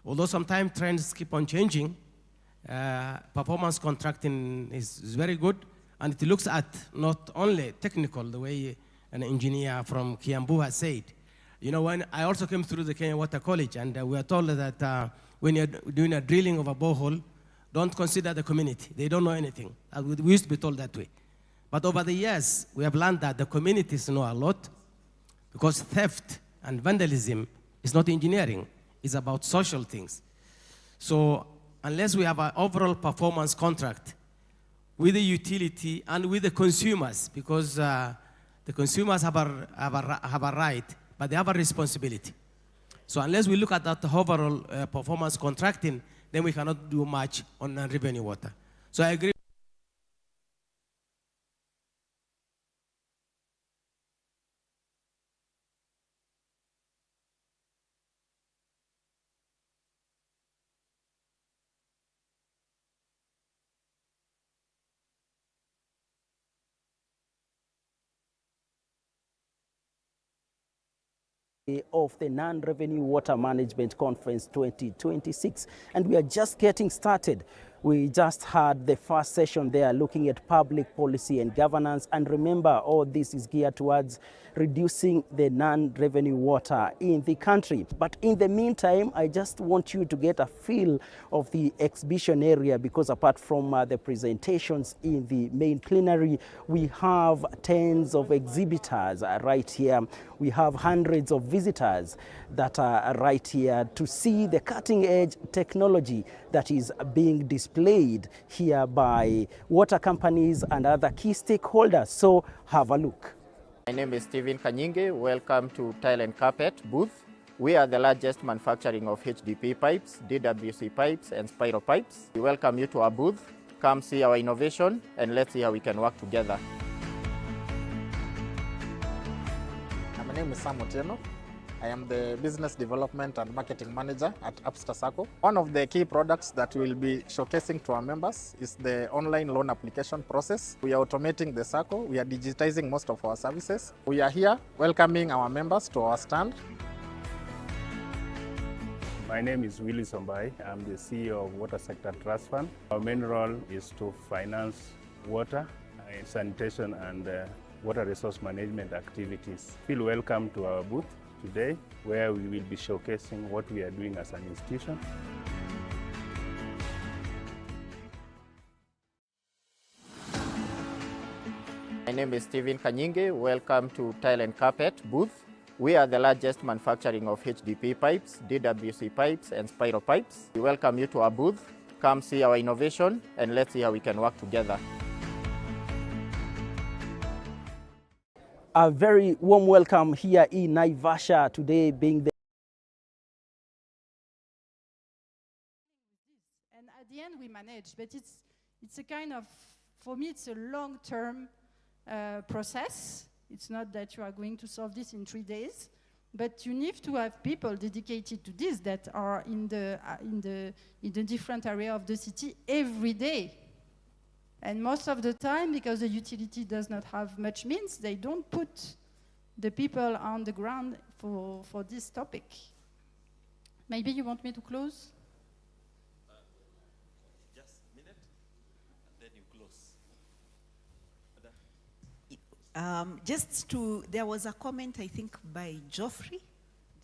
Although sometimes trends keep on changing, performance contracting is very good, and it looks at not only technical, the way an engineer from Kiambu has said. You know, when I also came through the Kenya Water College, and we were told that when you're doing a drilling of a borehole, don't consider the community. They don't know anything. We used to be told that way. But over the years, we have learned that the communities know a lot, because theft and vandalism is not engineering. It's about social things. So unless we have an overall performance contract with the utility and with the consumers, because the consumers have a right, but they have a responsibility. So unless we look at that overall performance contracting, then we cannot do much on non-revenue water. So I agree. Of the Non-Revenue Water Management Conference 2026, and we are just getting started. We just had the first session there looking at public policy and governance, and remember, all this is geared towards reducing the non-revenue water in the country. But in the meantime, I just want you to get a feel of the exhibition area, because apart from the presentations in the main plenary, we have tens of exhibitors right here. We have hundreds of visitors that are right here to see the cutting-edge technology that is being displayed here by water companies and other key stakeholders. So have a look. My name is Stephen Kanyinge. Welcome to Tile and Carpet booth. We are the largest manufacturing of HDP pipes, DWC pipes, and spiral pipes. We welcome you to our booth. Come see our innovation, and let's see how we can work together. My name is Sam Otieno. I am the Business Development and Marketing Manager at Upster Sacco. One of the key products that we'll be showcasing to our members is the online loan application process. We are automating the Sacco. We are digitizing most of our services. We are here welcoming our members to our stand. My name is Willie Sombai. I'm the CEO of Water Sector Trust Fund. Our main role is to finance water, sanitation, and water resource management activities. Feel welcome to our booth today, where we will be showcasing what we are doing as an institution. My name is Stephen Kanyinge. Welcome to Tile and Carpet booth. We are the largest manufacturing of HDP pipes, DWC pipes, and spiral pipes. We welcome you to our booth. Come see our innovation, and let's see how we can work together. A very warm welcome here in Naivasha today, being the and at the end we manage, but it's a kind of, for me it's a long-term process. It's not that you are going to solve this in 3 days, but you need to have people dedicated to this that are in the different area of the city every day. And most of the time, because the utility does not have much means, they don't put the people on the ground for this topic. Maybe you want me to close? Just a minute, and then you close. There was a comment, I think, by Geoffrey.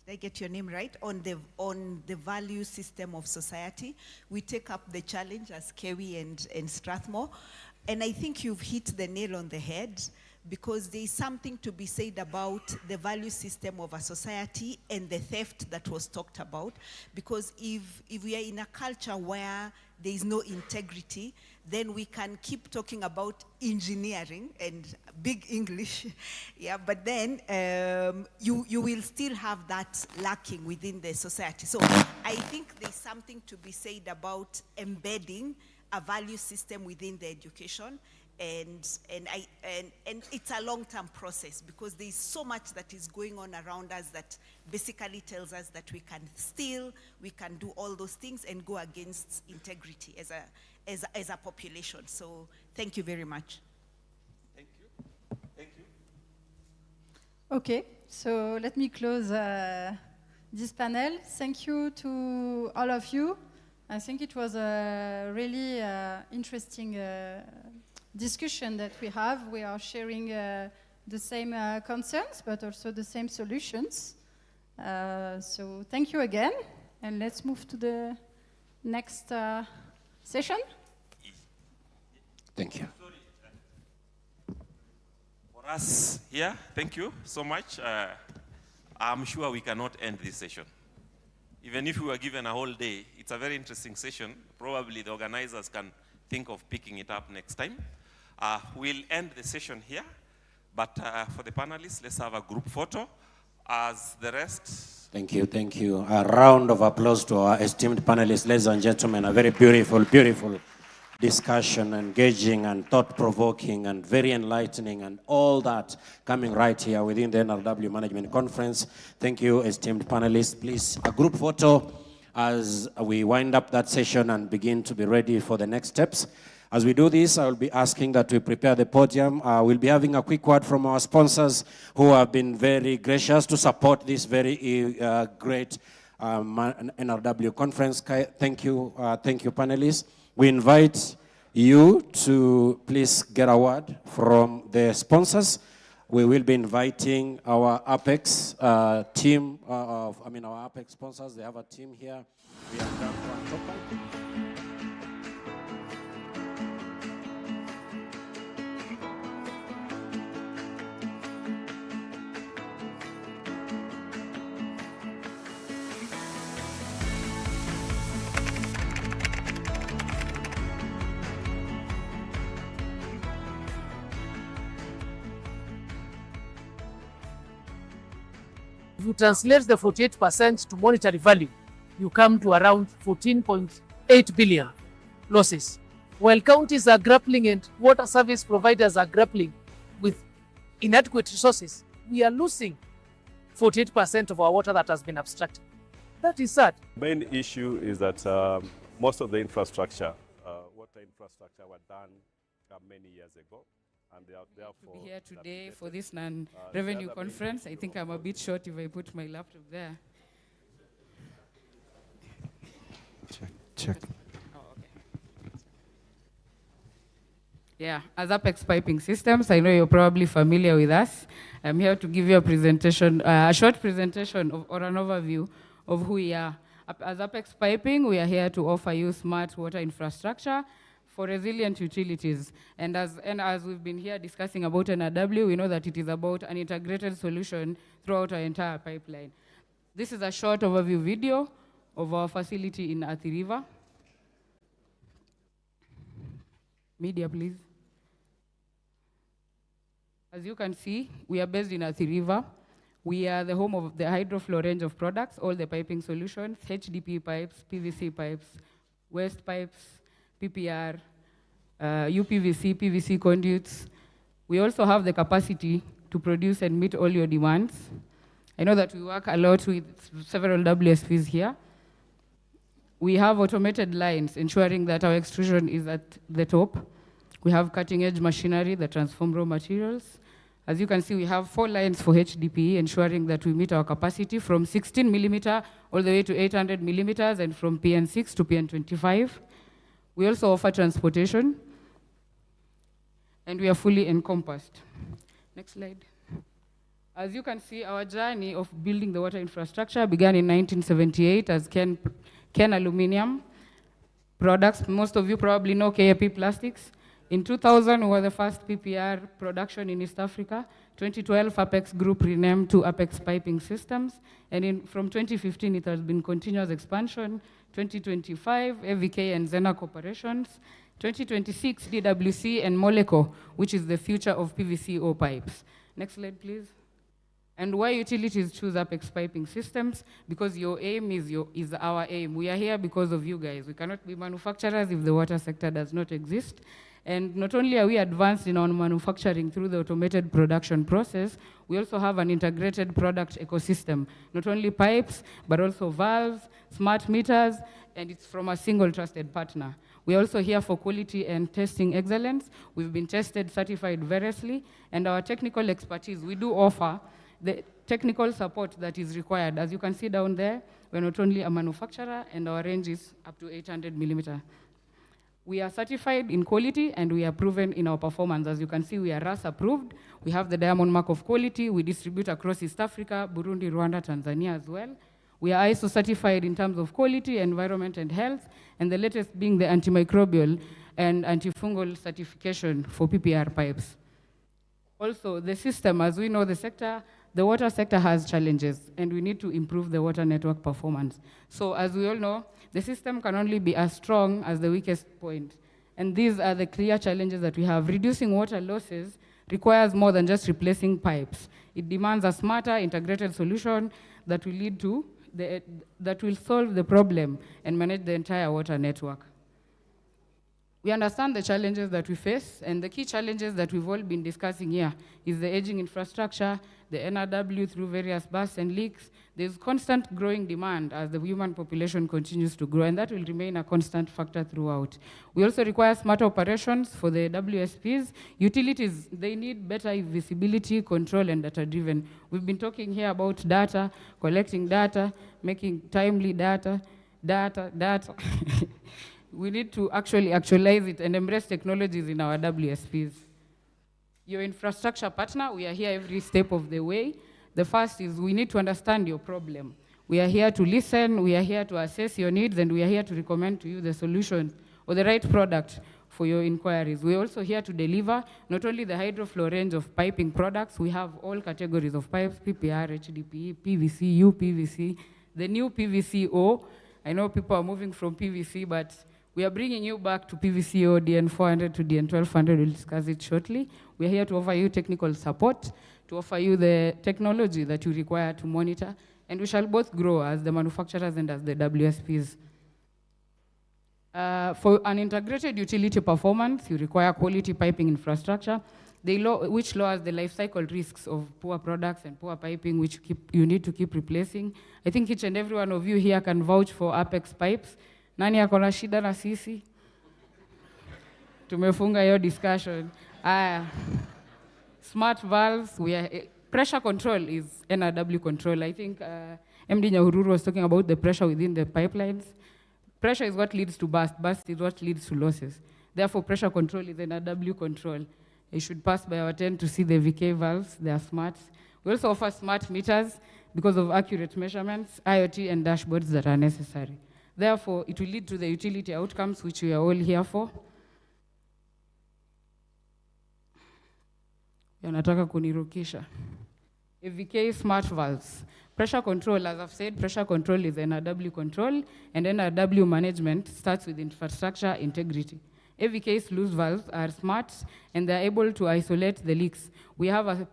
Did I get your name right? On the value system of society. We take up the challenge as Kewi and Strathmore. And I think you've hit the nail on the head, because there is something to be said about the value system of a society and the theft that was talked about. Because if we are in a culture where there is no integrity, then we can keep talking about engineering and big English, yeah, but then you will still have that lacking within the society. So I think there's something to be said about embedding a value system within the education, and it's a long-term process, because there's so much that is going on around us that basically tells us that we can steal, we can do all those things and go against integrity as a population. So thank you very much. Thank you. Thank you. Okay, so let me close this panel. Thank you to all of you. I think it was a really interesting discussion that we have. We are sharing the same concerns, but also the same solutions. So thank you again, and let's move to the next session. Thank you. For us here, thank you so much. I'm sure we cannot end this session. Even if we were given a whole day, it's a very interesting session. Probably the organizers can think of picking it up next time. We'll end the session here, but for the panelists, let's have a group photo as the rest. Thank you, thank you. A round of applause to our esteemed panelists, ladies and gentlemen. A very beautiful, beautiful discussion, engaging and thought-provoking and very enlightening, and all that coming right here within the NRW Management Conference. Thank you, esteemed panelists. Please, a group photo as we wind up that session and begin to be ready for the next steps. As we do this, I will be asking that we prepare the podium. We'll be having a quick word from our sponsors who have been very gracious to support this very great NRW conference. Thank you, panelists. We invite you to please get a word from the sponsors. We will be inviting our Apex team, our Apex sponsors. They have a team here. We have done one. If you translate the 48% to monetary value, you come to around 14.8 billion losses. While counties are grappling and water service providers are grappling with inadequate resources, we are losing 48% of our water that has been abstracted. That is sad. The main issue is that most of the infrastructure, water infrastructure, were done many years ago. And they are therefore to be here today for this non-revenue conference. I think I'm a bit short if I put my laptop there. Check. Oh, okay. Yeah, as Apex Piping Systems, I know you're probably familiar with us. I'm here to give you a presentation, a short presentation or an overview of who we are. As Apex Piping, we are here to offer you smart water infrastructure for resilient utilities. And as we've been here discussing about NRW, we know that it is about an integrated solution throughout our entire pipeline. This is a short overview video of our facility in Athi River. Media, please. As you can see, we are based in Athi River. We are the home of the hydroflow range of products, all the piping solutions, HDP pipes, PVC pipes, waste pipes, PPR, UPVC, PVC conduits. We also have the capacity to produce and meet all your demands. I know that we work a lot with several WSPs here. We have automated lines ensuring that our extrusion is at the top. We have cutting-edge machinery that transform raw materials. As you can see, we have 4 lines for HDPE, ensuring that we meet our capacity from 16 millimeter all the way to 800 millimeters and from PN6 to PN25. We also offer transportation, and we are fully encompassed. Next slide. As you can see, our journey of building the water infrastructure began in 1978 as Ken Aluminium products. Most of you probably know KAP Plastics. In 2000, we were the first PPR production in East Africa. 2012, Apex Group renamed to Apex Piping Systems. And from 2015, it has been continuous expansion. 2025, AVK and Zena Corporations. 2026, DWC and Moleco, which is the future of PVCO pipes. Next slide, please. And why utilities choose Apex Piping Systems? Because your aim is our aim. We are here because of you guys. We cannot be manufacturers if the water sector does not exist. And not only are we advanced in our manufacturing through the automated production process, we also have an integrated product ecosystem. Not only pipes, but also valves, smart meters, and it's from a single trusted partner. We're also here for quality and testing excellence. We've been tested, certified variously, and our technical expertise, we do offer the technical support that is required. As you can see down there, we're not only a manufacturer, and our range is up to 800 millimeter. We are certified in quality, and we are proven in our performance. As you can see, we are RAS approved. We have the Diamond Mark of Quality. We distribute across East Africa, Burundi, Rwanda, Tanzania as well. We are ISO certified in terms of quality, environment, and health, and the latest being the antimicrobial and antifungal certification for PPR pipes. Also, the system, as we know, the water sector has challenges, and we need to improve the water network performance. So as we all know, the system can only be as strong as the weakest point. And these are the clear challenges that we have. Reducing water losses requires more than just replacing pipes. It demands a smarter, integrated solution that will lead to that will solve the problem and manage the entire water network. We understand the challenges that we face, and the key challenges that we've all been discussing here is the aging infrastructure, the NRW through various bursts and leaks. There's constant growing demand as the human population continues to grow, and that will remain a constant factor throughout. We also require smart operations for the WSPs. Utilities, they need better visibility, control, and data-driven. We've been talking here about data, collecting data, making timely data. We need to actualize it and embrace technologies in our WSPs. Your infrastructure partner, we are here every step of the way. The first is we need to understand your problem. We are here to listen, we are here to assess your needs, and we are here to recommend to you the solution or the right product for your inquiries. We're also here to deliver not only the hydroflow range of piping products, we have all categories of pipes, PPR, HDPE, PVC, UPVC, the new PVCO. I know people are moving from PVC, but we are bringing you back to PVCO DN400 to DN1200. We'll discuss it shortly. We are here to offer you technical support to offer you the technology that you require to monitor, and we shall both grow as the manufacturers and as the WSPs. For an integrated utility performance, you require quality piping infrastructure, which lowers the life cycle risks of poor products and poor piping, which you need to keep replacing. I think each and every one of you here can vouch for Apex pipes. Nani ako na shida na sisi? Tumefunga hiyo discussion. Smart valves, pressure control is NRW control. I think MD Nyahururu was talking about the pressure within the pipelines. Pressure is what leads to burst. Burst is what leads to losses. Therefore, pressure control is NRW control. You should pass by our tent to see the VK valves. They are smart. We also offer smart meters because of accurate measurements, IoT, and dashboards that are necessary. Therefore, it will lead to the utility outcomes which we are all here for. Yanataka kunirukisha. AVK smart valves. Pressure control, as I've said, pressure control is NRW control, and NRW management starts with infrastructure integrity. AVK's loose valves are smart, and they're able to isolate the leaks. We have a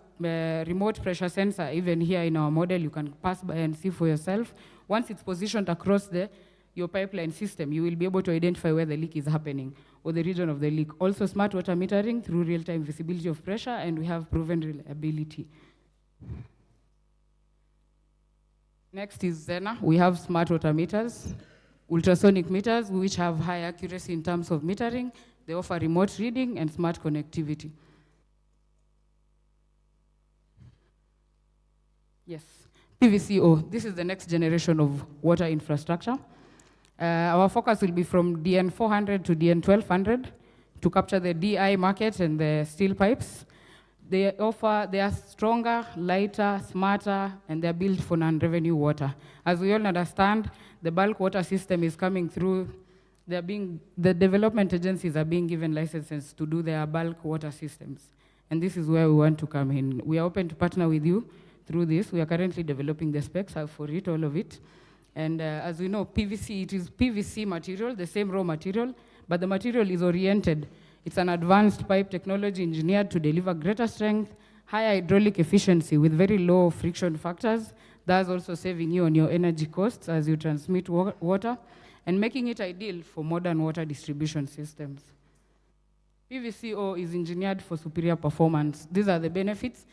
remote pressure sensor even here in our model. You can pass by and see for yourself. Once it's positioned across your pipeline system, you will be able to identify where the leak is happening or the region of the leak. Also smart water metering through real-time visibility of pressure, and we have proven reliability. Next is Zena. We have smart water meters, ultrasonic meters, which have high accuracy in terms of metering. They offer remote reading and smart connectivity. Yes, PVCO. This is the next generation of water infrastructure. Our focus will be from DN400 to DN1200 to capture the DI market and the steel pipes. They are stronger, lighter, smarter, and they're built for non-revenue water. As we all understand, the bulk water system is coming through. The development agencies are being given licenses to do their bulk water systems. And this is where we want to come in. We are open to partner with you through this. We are currently developing the specs for it, all of it. And as we know, PVC, it is PVC material, the same raw material, but the material is oriented. It's an advanced pipe technology engineered to deliver greater strength, higher hydraulic efficiency with very low friction factors, thus also saving you on your energy costs as you transmit water, and making it ideal for modern water distribution systems. PVCO is engineered for superior performance. These are the benefits.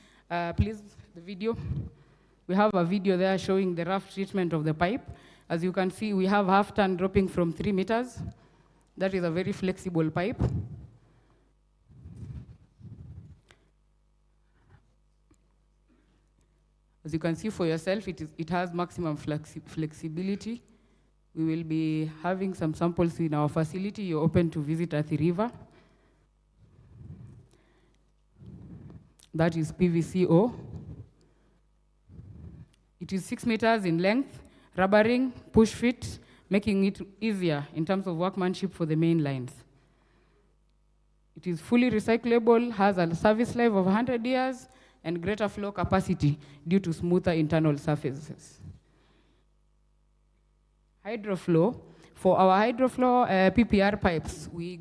Please, the video. We have a video there showing the rough treatment of the pipe. As you can see, we have half ton dropping from 3 meters. That is a very flexible pipe. As you can see for yourself, it has maximum flexibility. We will be having some samples in our facility. You're open to visit Athi River. That is PVCO. It is 6 meters in length, rubbering, push fit, making it easier in terms of workmanship for the main lines. It is fully recyclable, has a service life of 100 years, and greater flow capacity due to smoother internal surfaces. Hydroflow. For our hydroflow PPR pipes, we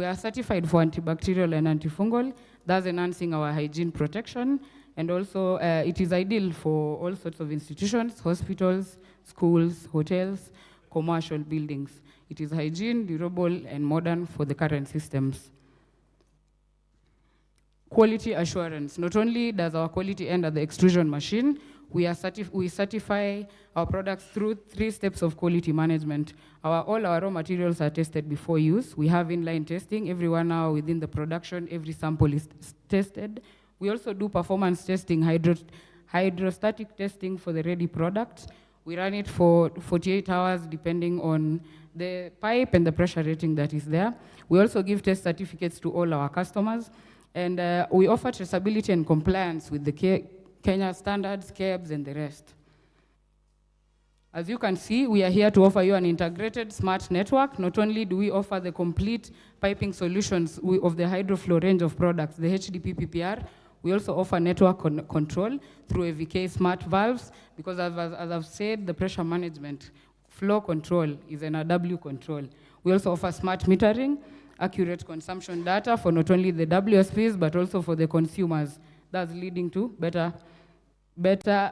are certified for antibacterial and antifungal, thus enhancing our hygiene protection. And also, it is ideal for all sorts of institutions, hospitals, schools, hotels, commercial buildings. It is hygiene, durable, and modern for the current systems. Quality assurance. Not only does our quality end at the extrusion machine, we certify our products through 3 steps of quality management. All our raw materials are tested before use. We have inline testing. Every 1 hour within the production, every sample is tested. We also do performance testing, hydrostatic testing for the ready product. We run it for 48 hours depending on the pipe and the pressure rating that is there. We also give test certificates to all our customers. And we offer traceability and compliance with the Kenya standards, KEBS, and the rest. As you can see, we are here to offer you an integrated smart network. Not only do we offer the complete piping solutions of the hydroflow range of products, the HDP PPR, we also offer network control through AVK smart valves, because as I've said, the pressure management, flow control is an NRW control. We also offer smart metering, accurate consumption data for not only the WSPs, but also for the consumers, thus leading to better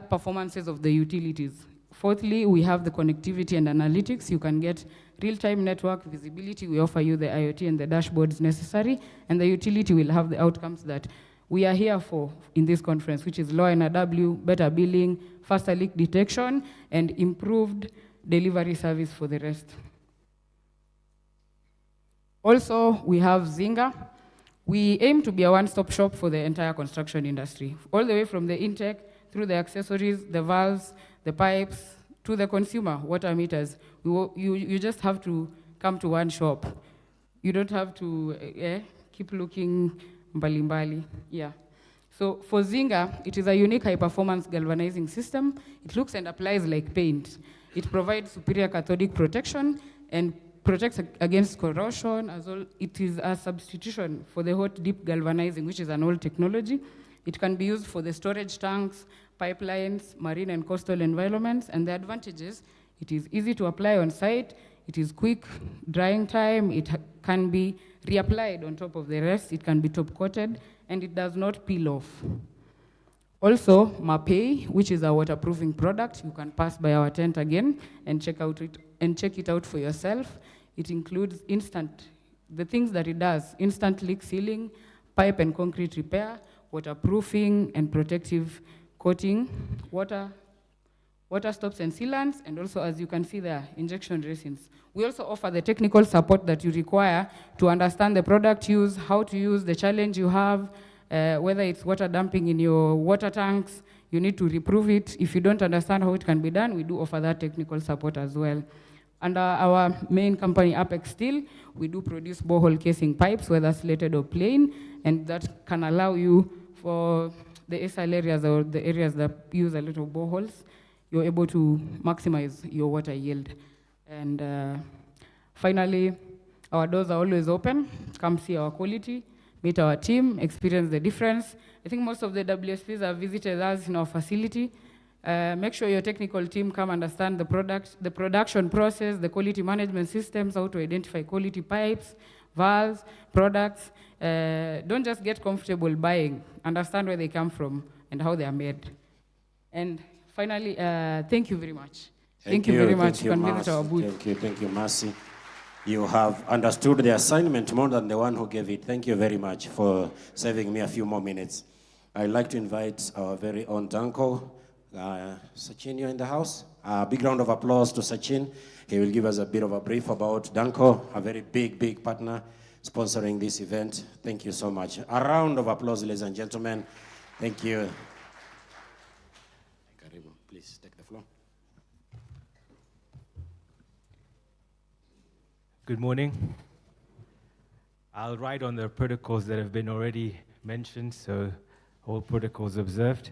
performances of the utilities. Fourthly, we have the connectivity and analytics. You can get real-time network visibility. We offer you the IoT and the dashboards necessary, and the utility will have the outcomes that we are here for in this conference, which is low NRW, better billing, faster leak detection, and improved delivery service for the rest. Also, we have Zynga. We aim to be a one-stop shop for the entire construction industry, all the way from the intake, through the accessories, the valves, the pipes, to the consumer, water meters. You just have to come to one shop. You don't have to keep looking mbali. Yeah. So for Zynga, it is a unique high-performance galvanizing system. It looks and applies like paint. It provides superior cathodic protection and protects against corrosion as well. It is a substitution for the hot dip galvanizing, which is an old technology. It can be used for the storage tanks, pipelines, marine and coastal environments, and the advantages, it is easy to apply on site, it is quick drying time, it can be reapplied on top of the rest, it can be top coated, and it does not peel off. Also, Mapei, which is a waterproofing product, you can pass by our tent again and check it out for yourself. It includes the things that it does, instant leak sealing, pipe and concrete repair, waterproofing and protective coating, water stops and sealants, and also, as you can see there, injection resins. We also offer the technical support that you require to understand the product use, how to use, the challenge you have, whether it's water dumping in your water tanks, you need to reprove it. If you don't understand how it can be done, we do offer that technical support as well. Under our main company, Apex Steel, we do produce borehole casing pipes, whether slated or plain, and that can allow you for the SL areas or the areas that use a lot of boreholes, you're able to maximize your water yield. And finally, our doors are always open. Come see our quality, meet our team, experience the difference. I think most of the WSPs have visited us in our facility. Make sure your technical team come understand the production process, the quality management systems, how to identify quality pipes, valves, products. Don't just get comfortable buying. Understand where they come from and how they are made. And finally, thank you very much. Thank you very much. You can visit our booth. Thank you, Mercy. You have understood the assignment more than the one who gave it. Thank you very much for saving me a few more minutes. I'd like to invite our very own Danko. Sachin, you're in the house. A big round of applause to Sachin. He will give us a bit of a brief about Danko, a very big partner sponsoring this event. Thank you so much. A round of applause, ladies and gentlemen. Thank you. Please take the floor. Good morning. I'll write on the protocols that have been already mentioned, so all protocols observed.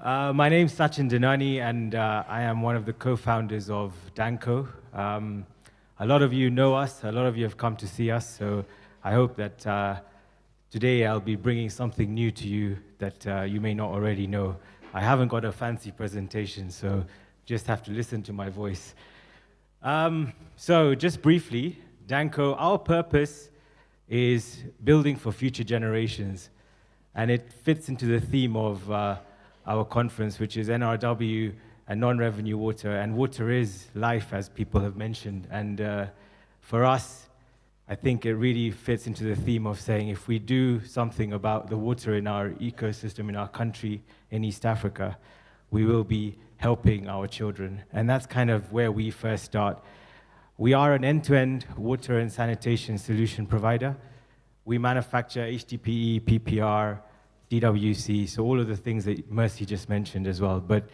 My name's Sachin Dhanani, and I am one of the co-founders of Danko. A lot of you know us, a lot of you have come to see us, so I hope that today I'll be bringing something new to you that you may not already know. I haven't got a fancy presentation, so just have to listen to my voice. So just briefly, Danko, our purpose is building for future generations, and it fits into the theme of our conference, which is NRW and non-revenue water, and water is life, as people have mentioned. And for us, I think it really fits into the theme of saying if we do something about the water in our ecosystem, in our country, in East Africa, we will be helping our children. And that's kind of where we first start. We are an end-to-end water and sanitation solution provider. We manufacture HDPE, PPR, DWC, so all of the things that Mercy just mentioned as well. But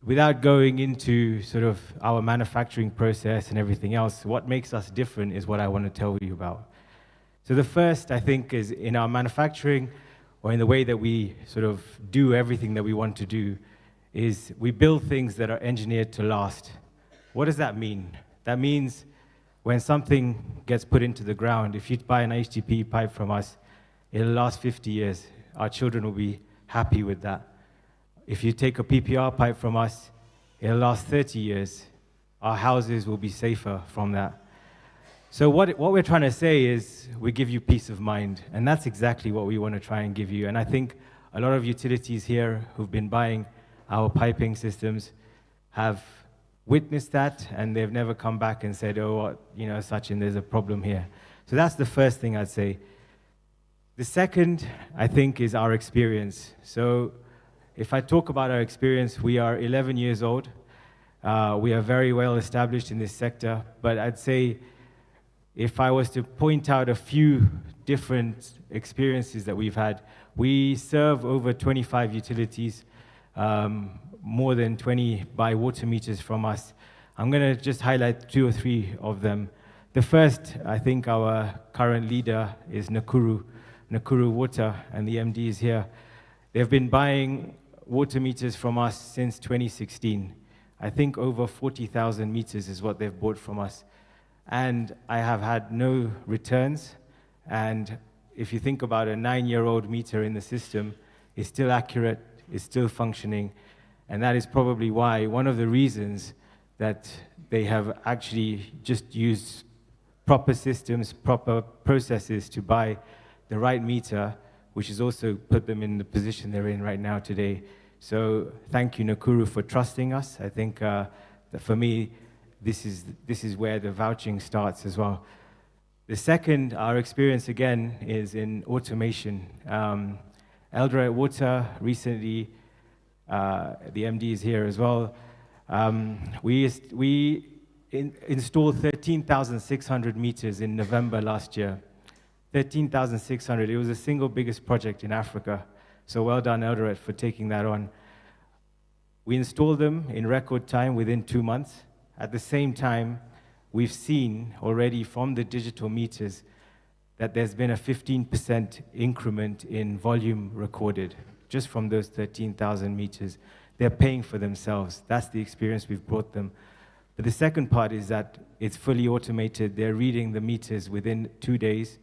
without going into sort of our manufacturing process and everything else, what makes us different is what I want to tell you about. So the first, I think, is in our manufacturing, or in the way that we sort of do everything that we want to do, is we build things that are engineered to last. What does that mean? That means when something gets put into the ground, if you buy an HDPE pipe from us, it'll last 50 years. Our children will be happy with that. If you take a PPR pipe from us, it'll last 30 years. Our houses will be safer from that. So what we're trying to say is we give you peace of mind, and that's exactly what we want to try and give you. And I think a lot of utilities here who've been buying our piping systems have witnessed that, and they've never come back and said, oh, you know, Sachin, there's a problem here. So that's the first thing I'd say. The second, I think, is our experience. So if I talk about our experience, we are 11 years old. We are very well established in this sector, but I'd say if I was to point out a few different experiences that we've had, we serve over 25 utilities, more than 20 buy water meters from us. I'm going to just highlight 2 or 3 of them. The first, I think our current leader is Nakuru Water, and the MD is here. They've been buying water meters from us since 2016. I think over 40,000 meters is what they've bought from us. And I have had no returns. And if you think about a 9-year-old meter in the system, it's still accurate, it's still functioning. And that is probably why, one of the reasons that they have actually just used proper systems, proper processes to buy the right meter, which has also put them in the position they're in right now today. So thank you, Nakuru, for trusting us. I think that for me, this is where the vouching starts as well. The second, our experience again, is in automation. Eldoret Water recently, the MD is here as well. We installed 13,600 meters in November last year. 13,600. It was the single biggest project in Africa. So well done, Eldoret, for taking that on. We installed them in record time, within 2 months. At the same time, we've seen already from the digital meters that there's been a 15% increment in volume recorded, just from those 13,000 meters. They're paying for themselves. That's the experience we've brought them. But the second part is that it's fully automated. They're reading the meters within 2 days,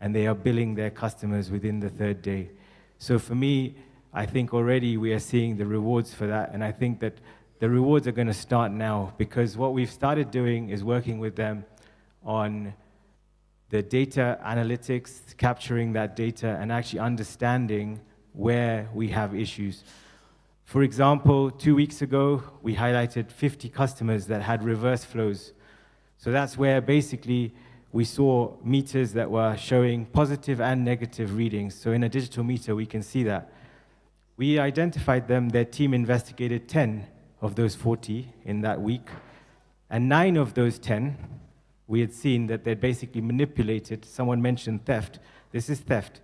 and they are billing their customers within the 3rd day. So for me, I think already we are seeing the rewards for that, and I think that the rewards are going to start now, because what we've started doing is working with them on the data analytics, capturing that data, and actually understanding where we have issues. For example, 2 weeks ago, we highlighted 50 customers that had reverse flows. So that's where basically we saw meters that were showing positive and negative readings. So in a digital meter, we can see that. We identified them. Their team investigated 10 of those 40 in that week. And 9 of those 10, we had seen that they'd basically manipulated, someone mentioned theft. This is theft.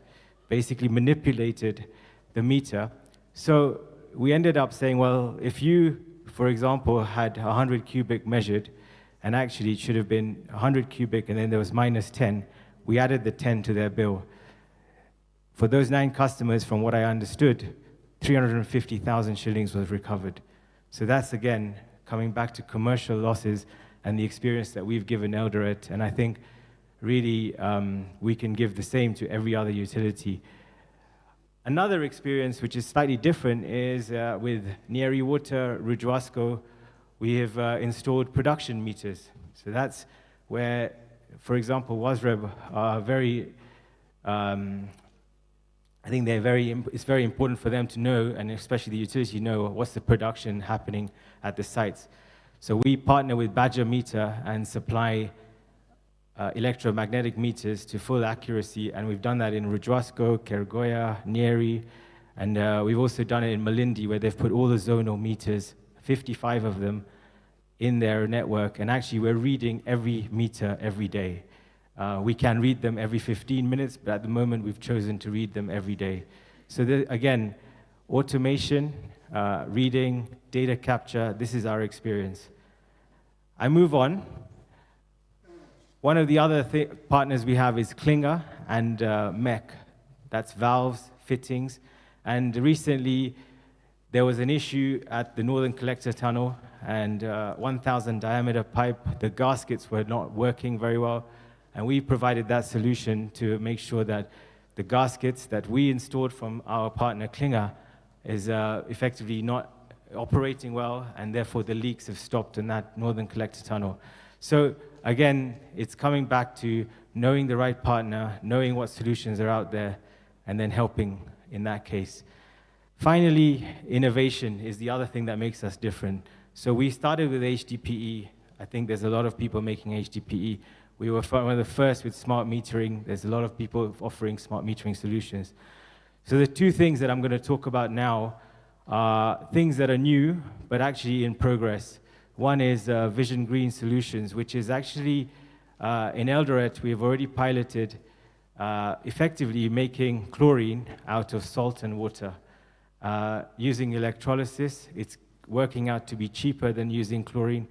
Basically manipulated the meter. So we ended up saying, well, if you, for example, had 100 cubic measured, and actually it should have been 100 cubic, and then there was minus 10, we added the 10 to their bill. For those 9 customers, from what I understood, 350,000 shillings was recovered. So that's, again, coming back to commercial losses and the experience that we've given Eldoret. And I think really we can give the same to every other utility. Another experience which is slightly different is with Nyeri Water, Rujwasko. We have installed production meters. So that's where, for example, WASREB are very, I think it's very important for them to know, and especially the utility know, what's the production happening at the sites. So we partner with Badger Meter and supply electromagnetic meters to full accuracy, and we've done that in Rujwasko, Kerugoya, Nyeri, and we've also done it in Malindi, where they've put all the zonal meters, 55 of them, in their network, and actually we're reading every meter every day. We can read them every 15 minutes, but at the moment we've chosen to read them every day. So again, automation, reading, data capture, this is our experience. I move on. One of the other partners we have is Klinger and MEC. That's valves, fittings. And recently, there was an issue at the Northern Collector Tunnel, and 1,000 diameter pipe, the gaskets were not working very well. And we provided that solution to make sure that the gaskets that we installed from our partner Klinger is effectively not operating well, and therefore the leaks have stopped in that Northern Collector Tunnel. So again, it's coming back to knowing the right partner, knowing what solutions are out there, and then helping in that case. Finally, innovation is the other thing that makes us different. So we started with HDPE. I think there's a lot of people making HDPE. We were one of the first with smart metering. There's a lot of people offering smart metering solutions. So the two things that I'm going to talk about now are things that are new, but actually in progress. One is Vision Green Solutions, which is actually in Eldoret, we've already piloted effectively making chlorine out of salt and water. Using electrolysis, it's working out to be cheaper than using chlorine,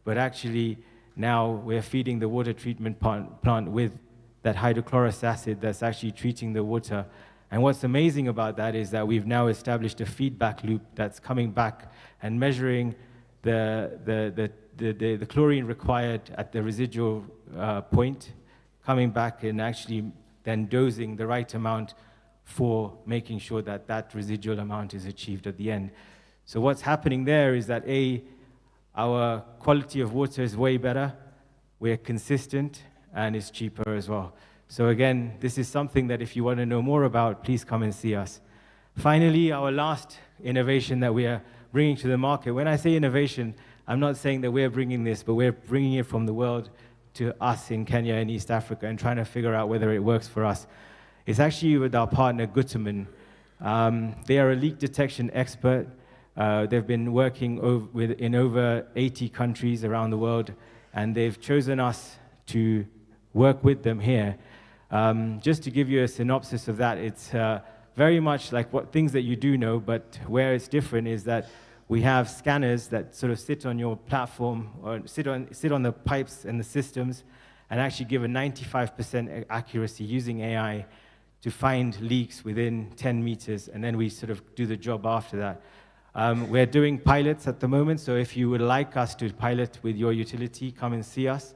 but actually now we're feeding the water treatment plant with that hydrochlorous acid that's actually treating the water. And what's amazing about that is that we've now established a feedback loop that's coming back and measuring the chlorine required at the residual point, coming back and actually then dosing the right amount for making sure that that residual amount is achieved at the end. So what's happening there is that our quality of water is way better, we're consistent, and it's cheaper as well. So again, this is something that if you want to know more about, please come and see us. Finally, our last innovation that we are bringing to the market. When I say innovation, I'm not saying that we're bringing this, but we're bringing it from the world to us in Kenya and East Africa and trying to figure out whether it works for us. It's actually with our partner, Guterman. They are a leak detection expert. They've been working in over 80 countries around the world, and they've chosen us to work with them here. Just to give you a synopsis of that, it's very much like what things that you do know, but where it's different is that we have scanners that sort of sit on your platform or sit on the pipes and the systems and actually give a 95% accuracy using AI to find leaks within 10 meters, and then we sort of do the job after that. We're doing pilots at the moment, so if you would like us to pilot with your utility, come and see us.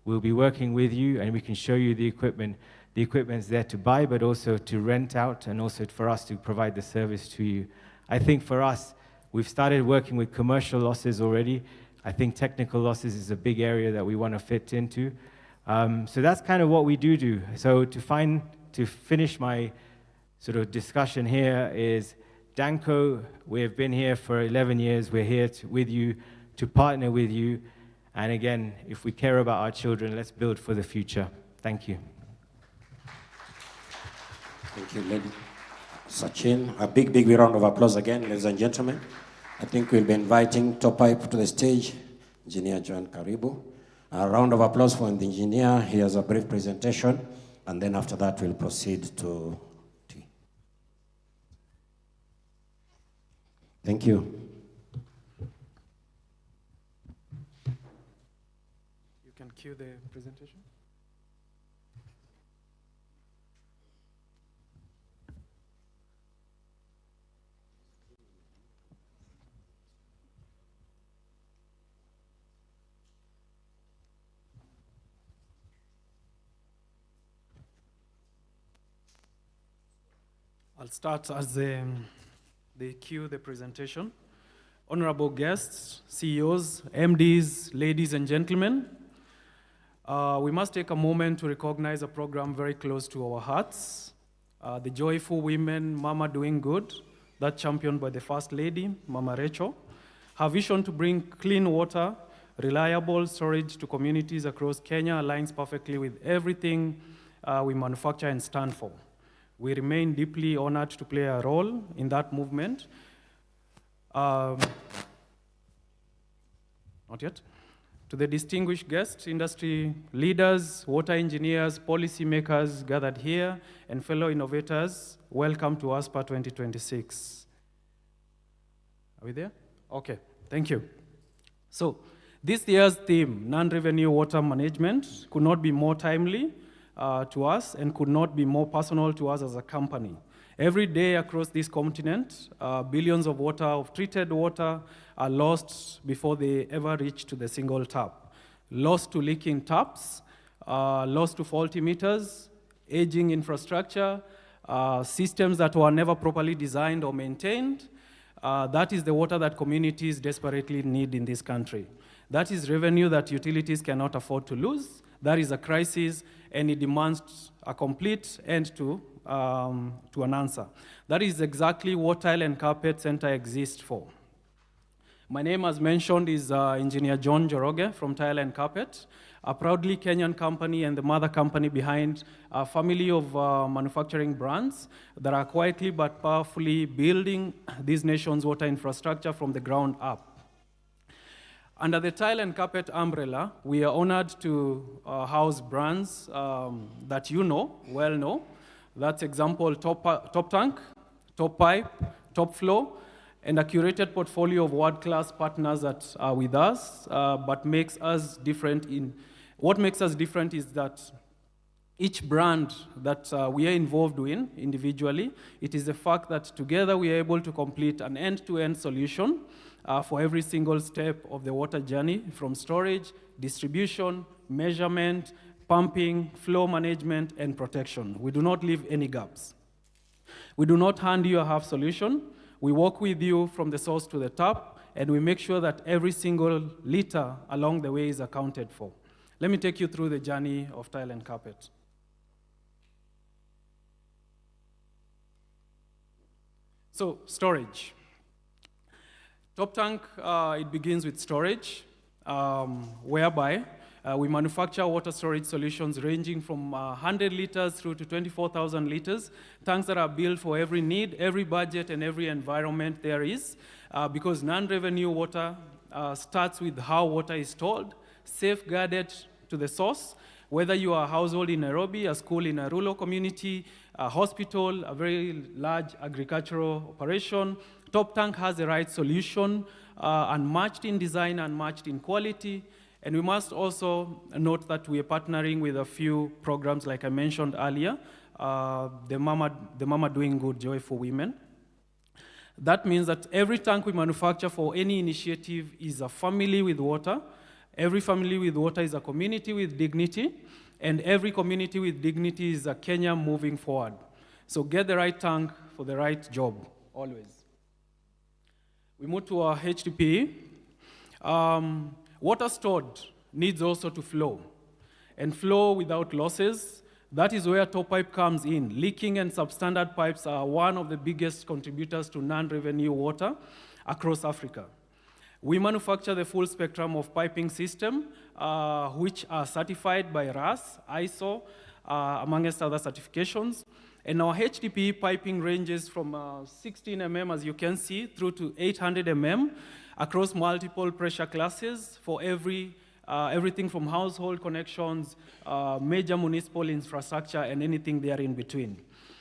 We'll be working with you, and we can show you the equipment. The equipment's there to buy, but also to rent out, and also for us to provide the service to you. I think for us, we've started working with commercial losses already. I think technical losses is a big area that we want to fit into. So that's kind of what we do. So to finish my sort of discussion here is Danco, we've been here for 11 years. We're here with you to partner with you. And again, if we care about our children, let's build for the future. Thank you. Thank you, Lady Sachin. A big, big round of applause again, ladies and gentlemen. I think we'll be inviting Top Pipe to the stage. Engineer John Karibu. A round of applause for the engineer. He has a brief presentation, and then after that, we'll proceed to tea. Thank you. You can cue the presentation. I'll start as they cue the presentation. Honorable guests, CEOs, MDs, ladies and gentlemen, we must take a moment to recognize a program very close to our hearts. The Joyful Women, Mama Doing Good, that championed by the First Lady, Mama Rachel. Her vision to bring clean water, reliable storage to communities across Kenya aligns perfectly with everything we manufacture and stand for. We remain deeply honored to play a role in that movement. Not yet. To the distinguished guests, industry leaders, water engineers, policymakers gathered here, and fellow innovators, welcome to ASPA 2026. Are we there? Okay, thank you. So, this year's theme, non-revenue water management, could not be more timely to us and could not be more personal to us as a company. Every day across this continent, billions of treated water are lost before they ever reach to the single tap. Lost to leaking taps, lost to faulty meters, aging infrastructure, systems that were never properly designed or maintained. That is the water that communities desperately need in this country. That is revenue that utilities cannot afford to lose. That is a crisis, and it demands a complete end to an answer. That is exactly what Tile and Carpet Center exists for. My name, as mentioned, is Engineer John Joroge from Tile and Carpet, a proudly Kenyan company and the mother company behind a family of manufacturing brands that are quietly but powerfully building this nation's water infrastructure from the ground up. Under the Tile and Carpet umbrella, we are honored to house brands that you well know. That's example Top Tank, Top Pipe, Top Flow, and a curated portfolio of world-class partners that are with us, but what makes us different is that each brand that we are involved in individually, it is the fact that together we are able to complete an end-to-end solution for every single step of the water journey, from storage, distribution, measurement, pumping, flow management, and protection. We do not leave any gaps. We do not hand you a half solution. We work with you from the source to the tap, and we make sure that every single liter along the way is accounted for. Let me take you through the journey of Tile and Carpet. So, storage. Top Tank, it begins with storage, whereby we manufacture water storage solutions ranging from 100 liters through to 24,000 liters, tanks that are built for every need, every budget, and every environment there is, because non-revenue water starts with how water is stored, safeguarded to the source, whether you are a household in Nairobi, a school in a rural community, a hospital, a very large agricultural operation. Top Tank has the right solution, unmatched in design, unmatched in quality. And we must also note that we are partnering with a few programs, like I mentioned earlier, the Mama Doing Good, Joy for Women. That means that every tank we manufacture for any initiative is a family with water. Every family with water is a community with dignity. And every community with dignity is a Kenya moving forward. So get the right tank for the right job, always. We move to our HDPE. Water stored needs also to flow, and flow without losses. That is where Top Pipe comes in. Leaking and substandard pipes are one of the biggest contributors to non-revenue water across Africa. We manufacture the full spectrum of piping system, which are certified by RAS, ISO, amongst other certifications. And our HDPE piping ranges from 16 mm, as you can see, through to 800 mm across multiple pressure classes for everything from household connections, major municipal infrastructure, and anything there in between.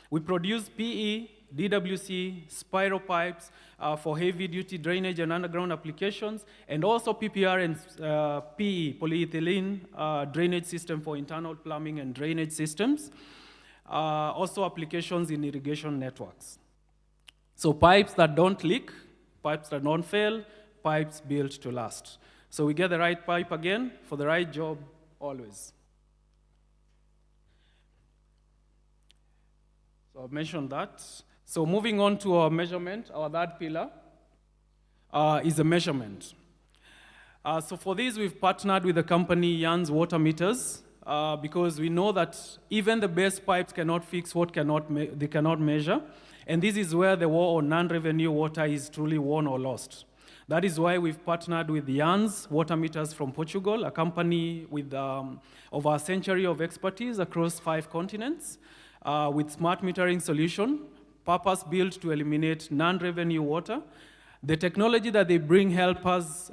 We produce PE, DWC, spiral pipes for heavy-duty drainage and underground applications, and also PPR and PE, polyethylene drainage system for internal plumbing and drainage systems. Also applications in irrigation networks. So pipes that don't leak, pipes that don't fail, pipes built to last. So we get the right pipe again for the right job always. So I've mentioned that. So moving on to our measurement, our third pillar is the measurement. So for this, we've partnered with the company Jan's Water Meters, because we know that even the best pipes cannot fix what they cannot measure. And this is where the war on non-revenue water is truly won or lost. That is why we've partnered with Jan's Water Meters from Portugal, a company with over a century of expertise across 5 continents, with smart metering solution, purpose-built to eliminate non-revenue water. The technology that they bring help us,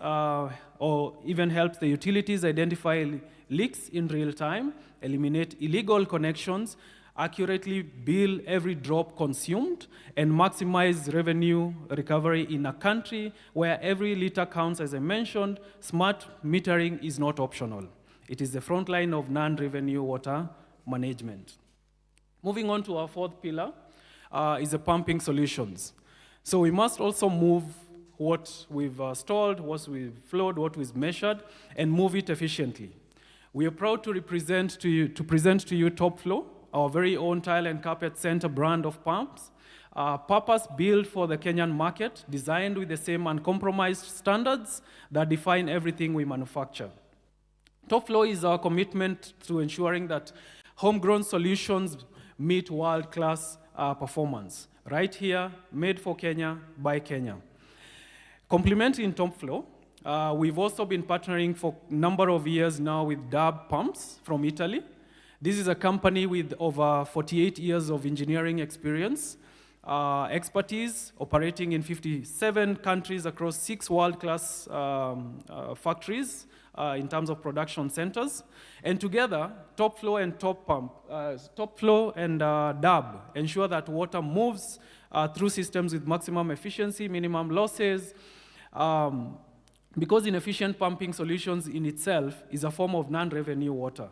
or even helps the utilities identify leaks in real time, eliminate illegal connections, accurately bill every drop consumed, and maximize revenue recovery in a country where every liter counts. As I mentioned, smart metering is not optional. It is the front line of non-revenue water management. Moving on to our fourth pillar is the pumping solutions. So we must also move what we've stored, what we've flowed, what we've measured, and move it efficiently. We are proud to present to you Top Flow, our very own Tile and Carpet Center brand of pumps. purpose-built for the Kenyan market, designed with the same uncompromised standards that define everything we manufacture. Top flow is our commitment to ensuring that homegrown solutions meet world-class performance. Right here, made for Kenya, by Kenya. Complementing Top flow, we've also been partnering for a number of years now with DAB Pumps from Italy. This is a company with over 48 years of engineering experience, expertise, operating in 57 countries across 6 world-class factories in terms of production centers. And together, Top Flow and DAB ensure that water moves through systems with maximum efficiency, minimum losses, because inefficient pumping solutions in itself is a form of non-revenue water.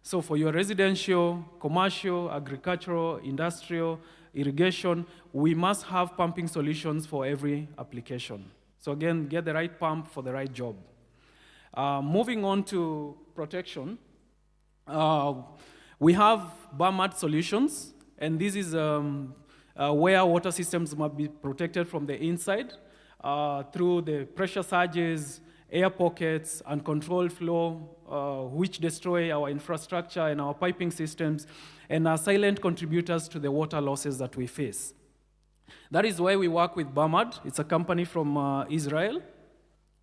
So for your residential, commercial, agricultural, industrial, irrigation, we must have pumping solutions for every application. So again, get the right pump for the right job. Moving on to protection, we have BAMAT solutions, and this is where water systems must be protected from the inside through the pressure surges, air pockets, uncontrolled flow, which destroy our infrastructure and our piping systems, and are silent contributors to the water losses that we face. That is why we work with BAMAD. It's a company from Israel.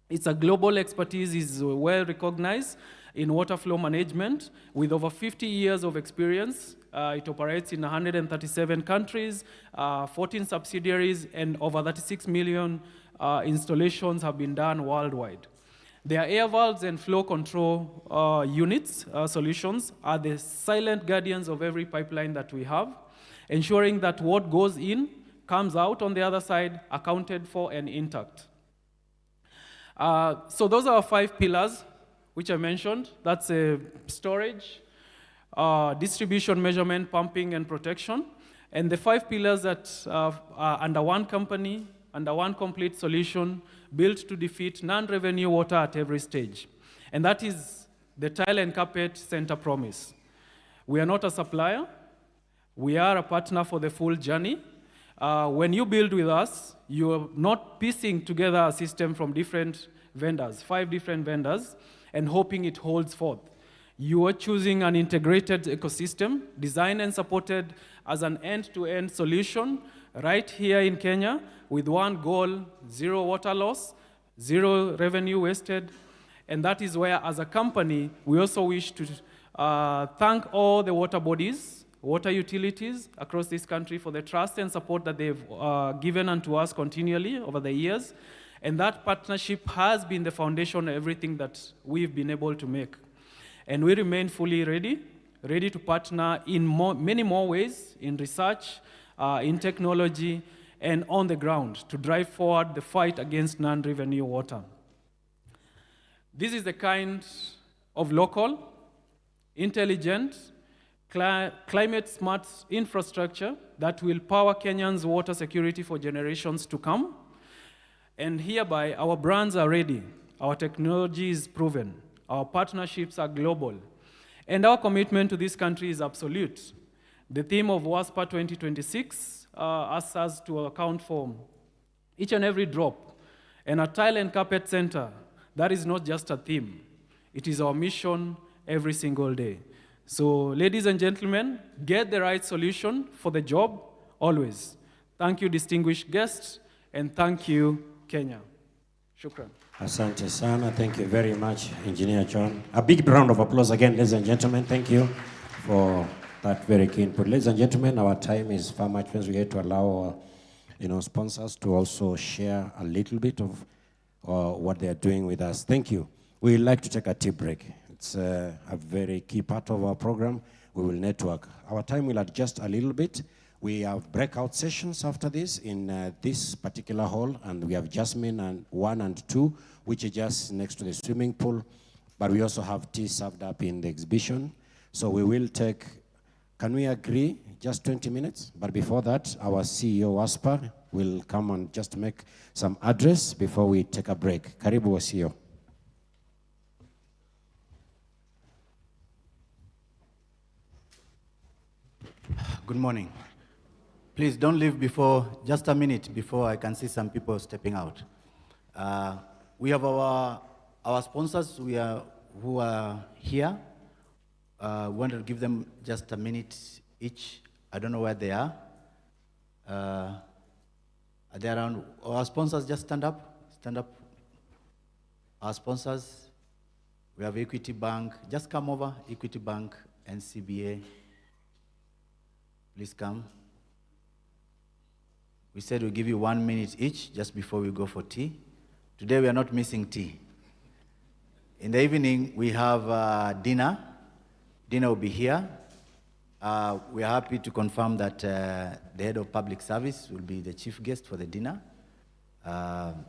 Its a global expertise is well recognized in water flow management with over 50 years of experience. It operates in 137 countries, 14 subsidiaries, and over 36 million installations have been done worldwide. Their air valves and flow control units solutions are the silent guardians of every pipeline that we have, ensuring that what goes in comes out on the other side, accounted for and intact. So those are our 5 pillars, which I mentioned. That's storage, distribution, measurement, pumping, and protection. And the 5 pillars that are under one company, under one complete solution, built to defeat non-revenue water at every stage. And that is the tile and carpet center promise. We are not a supplier. We are a partner for the full journey. When you build with us, you are not piecing together a system from different vendors, 5 different vendors, and hoping it holds forth. You are choosing an integrated ecosystem, designed and supported as an end-to-end solution right here in Kenya with one goal: 0 water loss, 0 revenue wasted. And that is where, as a company, we also wish to thank all the water bodies, water utilities across this country for the trust and support that they've given unto us continually over the years. And that partnership has been the foundation of everything that we've been able to make. And we remain fully ready to partner in many more ways, in research, in technology, and on the ground to drive forward the fight against non-revenue water. This is the kind of local, intelligent, climate-smart infrastructure that will power Kenyans' water security for generations to come. And hereby, our brands are ready, our technology is proven, our partnerships are global, and our commitment to this country is absolute. The theme of WASPA 2026 asks us to account for each and every drop. And at Tile and Carpet Center, that is not just a theme. It is our mission every single day. So, ladies and gentlemen, get the right solution for the job always. Thank you, distinguished guests, and thank you, Kenya. Shukran. Asante sana. Thank you very much, Engineer John. A big round of applause again, ladies and gentlemen. Thank you for that very key input. Ladies and gentlemen, our time is far much spent. We get to allow our sponsors to also share a little bit of what they are doing with us. Thank you. We'd like to take a tea break. It's a very key part of our program. We will network. Our time will adjust a little bit. We have breakout sessions after this in this particular hall, and we have Jasmine 1 and 2, which are just next to the swimming pool. But we also have tea served up in the exhibition. So we will take, can we agree, just 20 minutes? But before that, our CEO, WASPA, will come and just make some address before we take a break. Karibu wa CEO. Good morning. Please don't leave before, just a minute before I can see some people stepping out. We have our sponsors who are here. We want to give them just a minute each. I don't know where they are. Are they around? Our sponsors, just stand up. Stand up. Our sponsors, we have Equity Bank. Just come over, Equity Bank, NCBA. Please come. We said we'll give you 1 minute each just before we go for tea. Today we are not missing tea. In the evening, we have dinner. Dinner will be here. We are happy to confirm that the head of public service will be the chief guest for the dinner.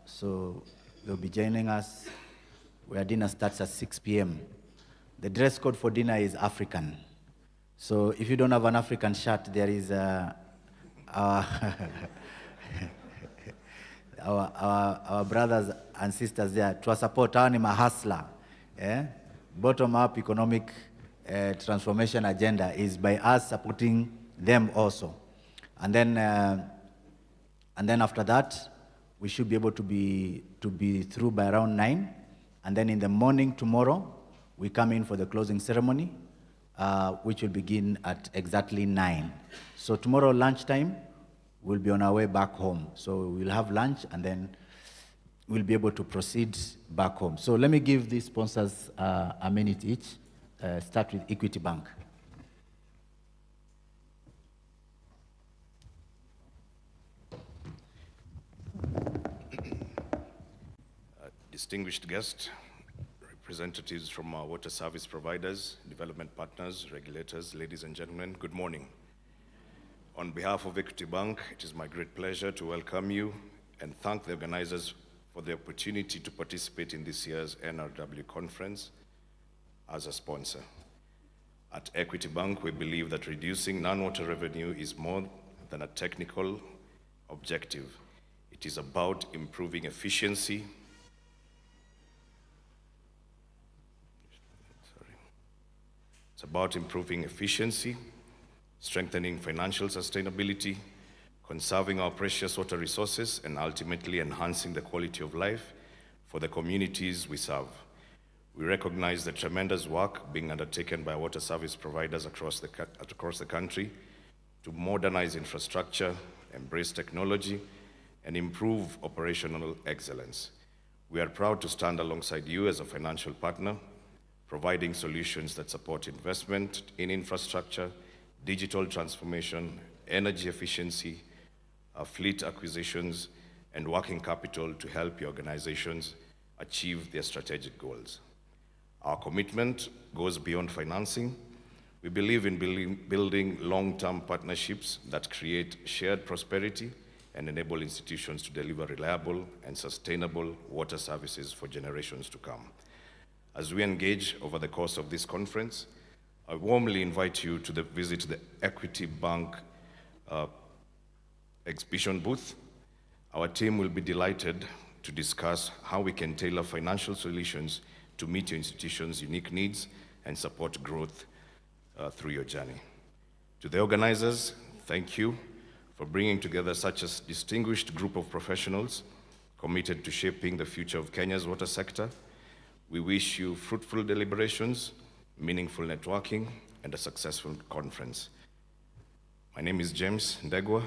So they'll be joining us where dinner starts at 6 p.m. The dress code for dinner is African. So if you don't have an African shirt, there is our brothers and sisters there to support our hustler. Bottom-up economic transformation agenda is by us supporting them also. And then after that, we should be able to be through by around 9. And then in the morning tomorrow, we come in for the closing ceremony, which will begin at exactly 9. So tomorrow lunchtime, we'll be on our way back home. So we'll have lunch and then we'll be able to proceed back home. So let me give these sponsors a minute each. Start with Equity Bank. Distinguished guests, representatives from our water service providers, development partners, regulators, ladies and gentlemen, good morning. On behalf of Equity Bank, it is my great pleasure to welcome you and thank the organizers for the opportunity to participate in this year's NRW conference as a sponsor. At Equity Bank, we believe that reducing non-water revenue is more than a technical objective. It is about improving efficiency, strengthening financial sustainability, conserving our precious water resources, and ultimately enhancing the quality of life for the communities we serve. We recognize the tremendous work being undertaken by water service providers across the country to modernize infrastructure, embrace technology, and improve operational excellence. We are proud to stand alongside you as a financial partner, providing solutions that support investment in infrastructure, digital transformation, energy efficiency, fleet acquisitions, and working capital to help your organizations achieve their strategic goals. Our commitment goes beyond financing. We believe in building long-term partnerships that create shared prosperity and enable institutions to deliver reliable and sustainable water services for generations to come. As we engage over the course of this conference, I warmly invite you to visit the Equity Bank exhibition booth. Our team will be delighted to discuss how we can tailor financial solutions to meet your institution's unique needs and support growth through your journey. To the organizers, thank you for bringing together such a distinguished group of professionals committed to shaping the future of Kenya's water sector. We wish you fruitful deliberations, meaningful networking, and a successful conference. My name is James Ndegwa.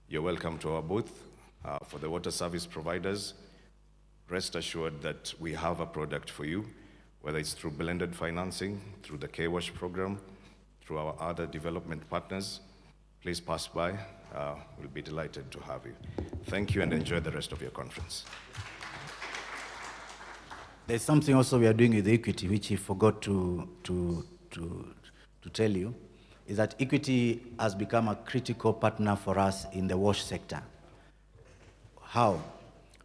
You're welcome to our booth. For the water service providers, rest assured that we have a product for you, whether it's through blended financing, through the K-Wash program, through our other development partners. Please pass by. We'll be delighted to have you. Thank you and enjoy the rest of your conference. There's something also we are doing with Equity, which he forgot to tell you, is that Equity has become a critical partner for us in the wash sector. How?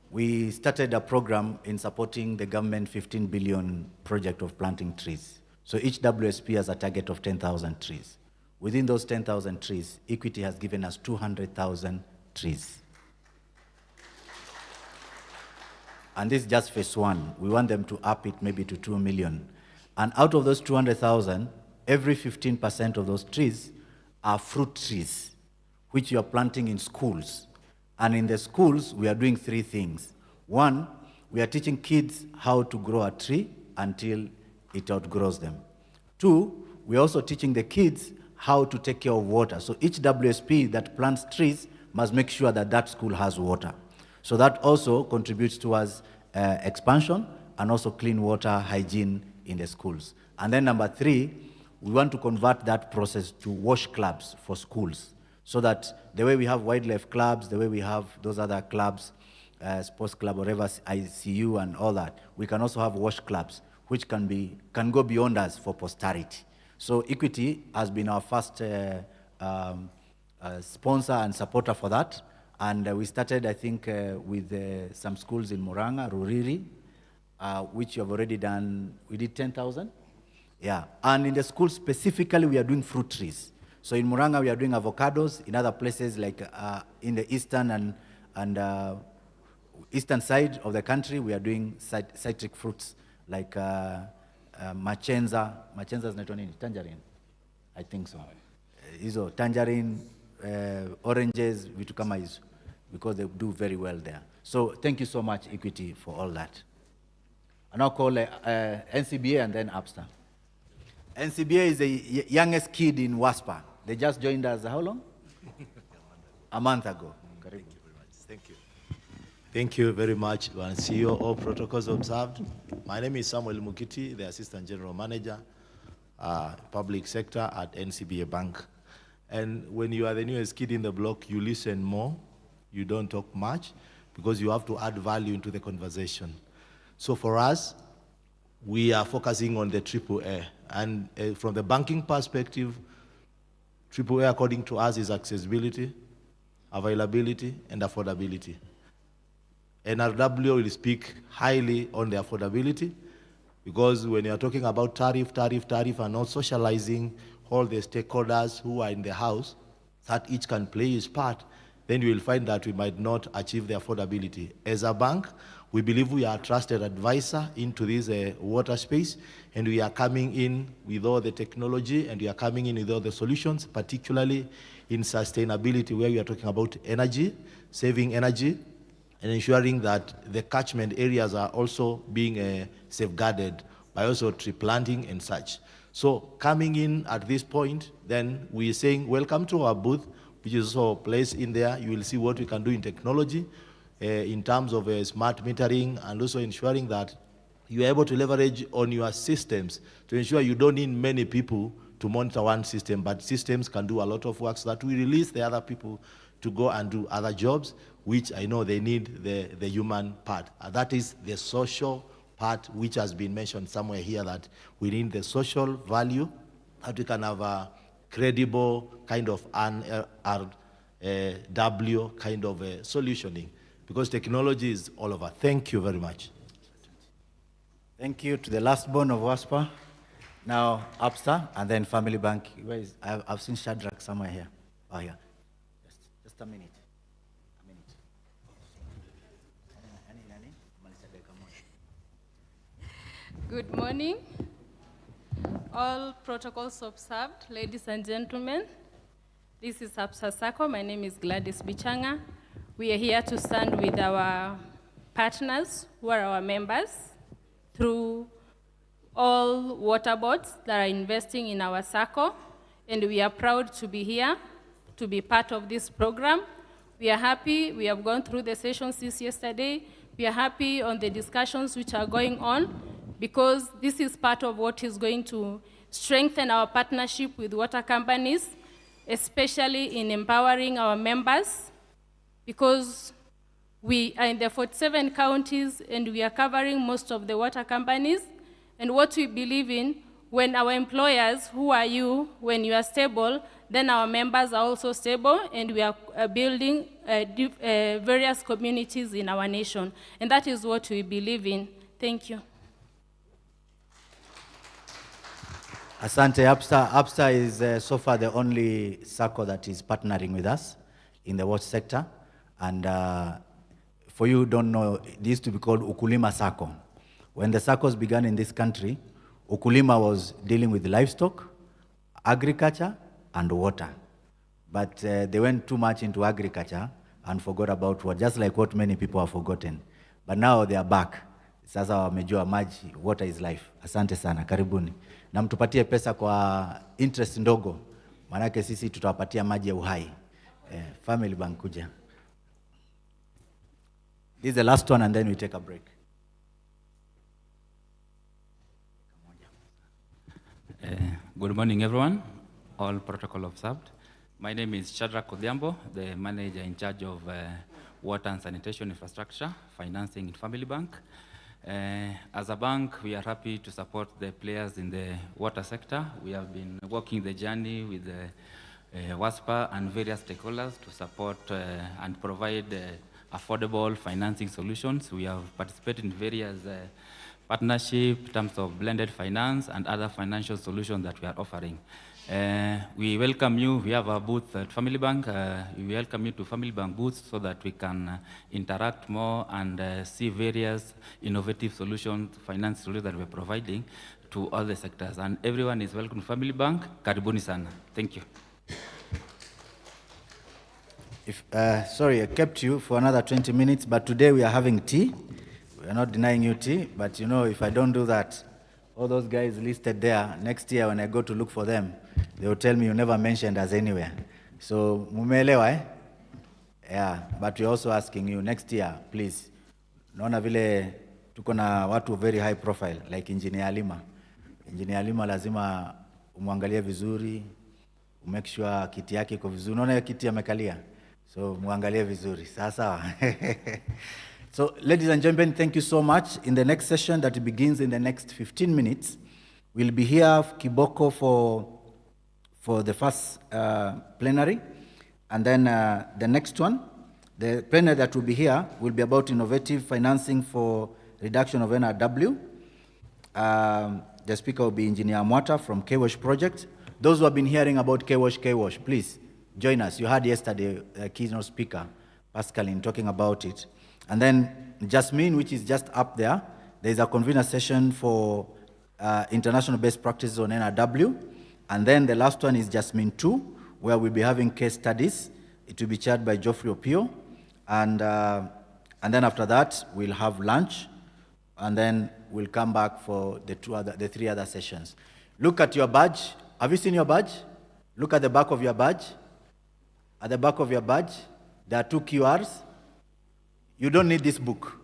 We started a program in supporting the government 15 billion project of planting trees. So each WSP has a target of 10,000 trees. Within those 10,000 trees, Equity has given us 200,000 trees. And this is just phase one. We want them to up it maybe to 2 million. And out of those 200,000, every 15% of those trees are fruit trees, which you are planting in schools. And in the schools, we are doing 3 things. 1, we are teaching kids how to grow a tree until it outgrows them. 2, we are also teaching the kids how to take care of water. So each WSP that plants trees must make sure that that school has water. So that also contributes towards expansion and also clean water hygiene in the schools. And then number 3, we want to convert that process to wash clubs for schools, so that the way we have wildlife clubs, the way we have those other clubs, sports club, whatever, ICU and all that, we can also have wash clubs, which can go beyond us for posterity. So Equity has been our first sponsor and supporter for that. And we started, I think, with some schools in Muranga, Ruriri, which you have already done. We did 10,000. Yeah. And in the schools specifically, we are doing fruit trees. So in Muranga, we are doing avocados. In other places, like in the eastern and eastern side of the country, we are doing citric fruits, like machenza. Machenza is not only tangerine. I think so. Iso tangerine, oranges, vitu kama hizo, because they do very well there. So thank you so much, Equity, for all that. I now call NCBA and then APSTA. NCBA is the youngest kid in WASPA. They just joined us how long? A month ago. Thank you very much. Thank you. Thank you very much. CEO, all protocols observed. My name is Samuel Mukiti, the Assistant General Manager, Public Sector at NCBA Bank. And when you are the newest kid in the block, you listen more, you don't talk much, because you have to add value into the conversation. So for us, we are focusing on the AAA. And from the banking perspective, AAA, according to us, is accessibility, availability, and affordability. NRW will speak highly on the affordability, because when you are talking about tariff, and not socializing all the stakeholders who are in the house, that each can play his part, then you will find that we might not achieve the affordability. As a bank, we believe we are a trusted advisor into this water space, and we are coming in with all the technology, and we are coming in with all the solutions, particularly in sustainability, where we are talking about energy, saving energy, and ensuring that the catchment areas are also being safeguarded by also tree planting and such. So coming in at this point, then we are saying, welcome to our booth, which is also placed in there. You will see what we can do in technology, in terms of smart metering, and also ensuring that you are able to leverage on your systems to ensure you don't need many people to monitor one system, but systems can do a lot of work, so that we release the other people to go and do other jobs, which I know they need the human part. That is the social part, which has been mentioned somewhere here, that we need the social value, that we can have a credible kind of RW kind of solutioning, because technology is all over. Thank you very much. Thank you to the last born of WASPA. Now APSTA, and then Family Bank. Where is, I've seen Shadrach somewhere here. Oh, yeah. Just a minute. Good morning. All protocols observed, ladies and gentlemen. This is APSTA SACCO. My name is Gladys Bichanga. We are here to stand with our partners, who are our members, through all water boards that are investing in our SACCO. And we are proud to be here, to be part of this program. We are happy. We have gone through the sessions since yesterday. We are happy on the discussions which are going on, because this is part of what is going to strengthen our partnership with water companies, especially in empowering our members, because we are in the 47 counties and we are covering most of the water companies. And what we believe in, when our employers, who are you, when you are stable, then our members are also stable, and we are building various communities in our nation. And that is what we believe in. Thank you. Asante. APSTA is so far the only SACCO that is partnering with us in the water sector. And for you who don't know, it used to be called Ukulima SACCO. When the SACCOs began in this country, Ukulima was dealing with livestock, agriculture, and water. but they went too much into agriculture and forgot about what, just like what many people have forgotten. But now they are back. Sasa wamejua maji, water is life. Asante sana, karibuni. Na mtupatie pesa kwa interest ndogo, manake sisi tutawapatia maji ya uhai. Family Bank kuja. This is the last one and then we take a break. Good morning, everyone. All protocol observed. My name is Shadrack Odhiambo, the manager in charge of water and sanitation infrastructure, financing in Family Bank. As a bank, we are happy to support the players in the water sector. We have been walking the journey with the WASPA and various stakeholders to support and provide affordable financing solutions. We have participated in various partnership in terms of blended finance and other financial solutions that we are offering. We welcome you. We have a booth at Family Bank. We welcome you to Family Bank booths so that we can interact more and see various innovative solutions, finance solutions that we're providing to all the sectors. And everyone is welcome to Family Bank. Karibuni sana. Thank you. Sorry, I kept you for another 20 minutes, but today we are having tea. We are not denying you tea, but you know, if I don't do that, all those guys listed there, next year when I go to look for them, they will tell me you never mentioned us anywhere. So, mumeelewa, eh? Yeah, but we're also asking you next year, please. Naona vile tuko na watu very high profile, like Engineer Alima. Engineer Alima lazima umwangalie vizuri, make sure kiti yake iko vizuri. Unaona hiyo kiti amekalia? So, muangalie vizuri. Sawa. So, ladies and gentlemen, thank you so much. In the next session that begins in the next 15 minutes, we'll be here, Kiboko, for the first plenary. And then the next one, the plenary that will be here, will be about innovative financing for reduction of NRW. The speaker will be Engineer Mwata from KWASH Project. Those who have been hearing about KWASH, please join us. You heard yesterday the keynote speaker, Pascaline, talking about it. And then Jasmine, which is just up there, there's a convener session for international best practices on NRW. And then the last one is Jasmine 2, where we'll be having case studies. It will be chaired by Geoffrey Opio. And then after that, we'll have lunch. And then we'll come back for the three other sessions. Look at your badge. Have you seen your badge? Look at the back of your badge. At the back of your badge, there are 2 QRs. You don't need this book.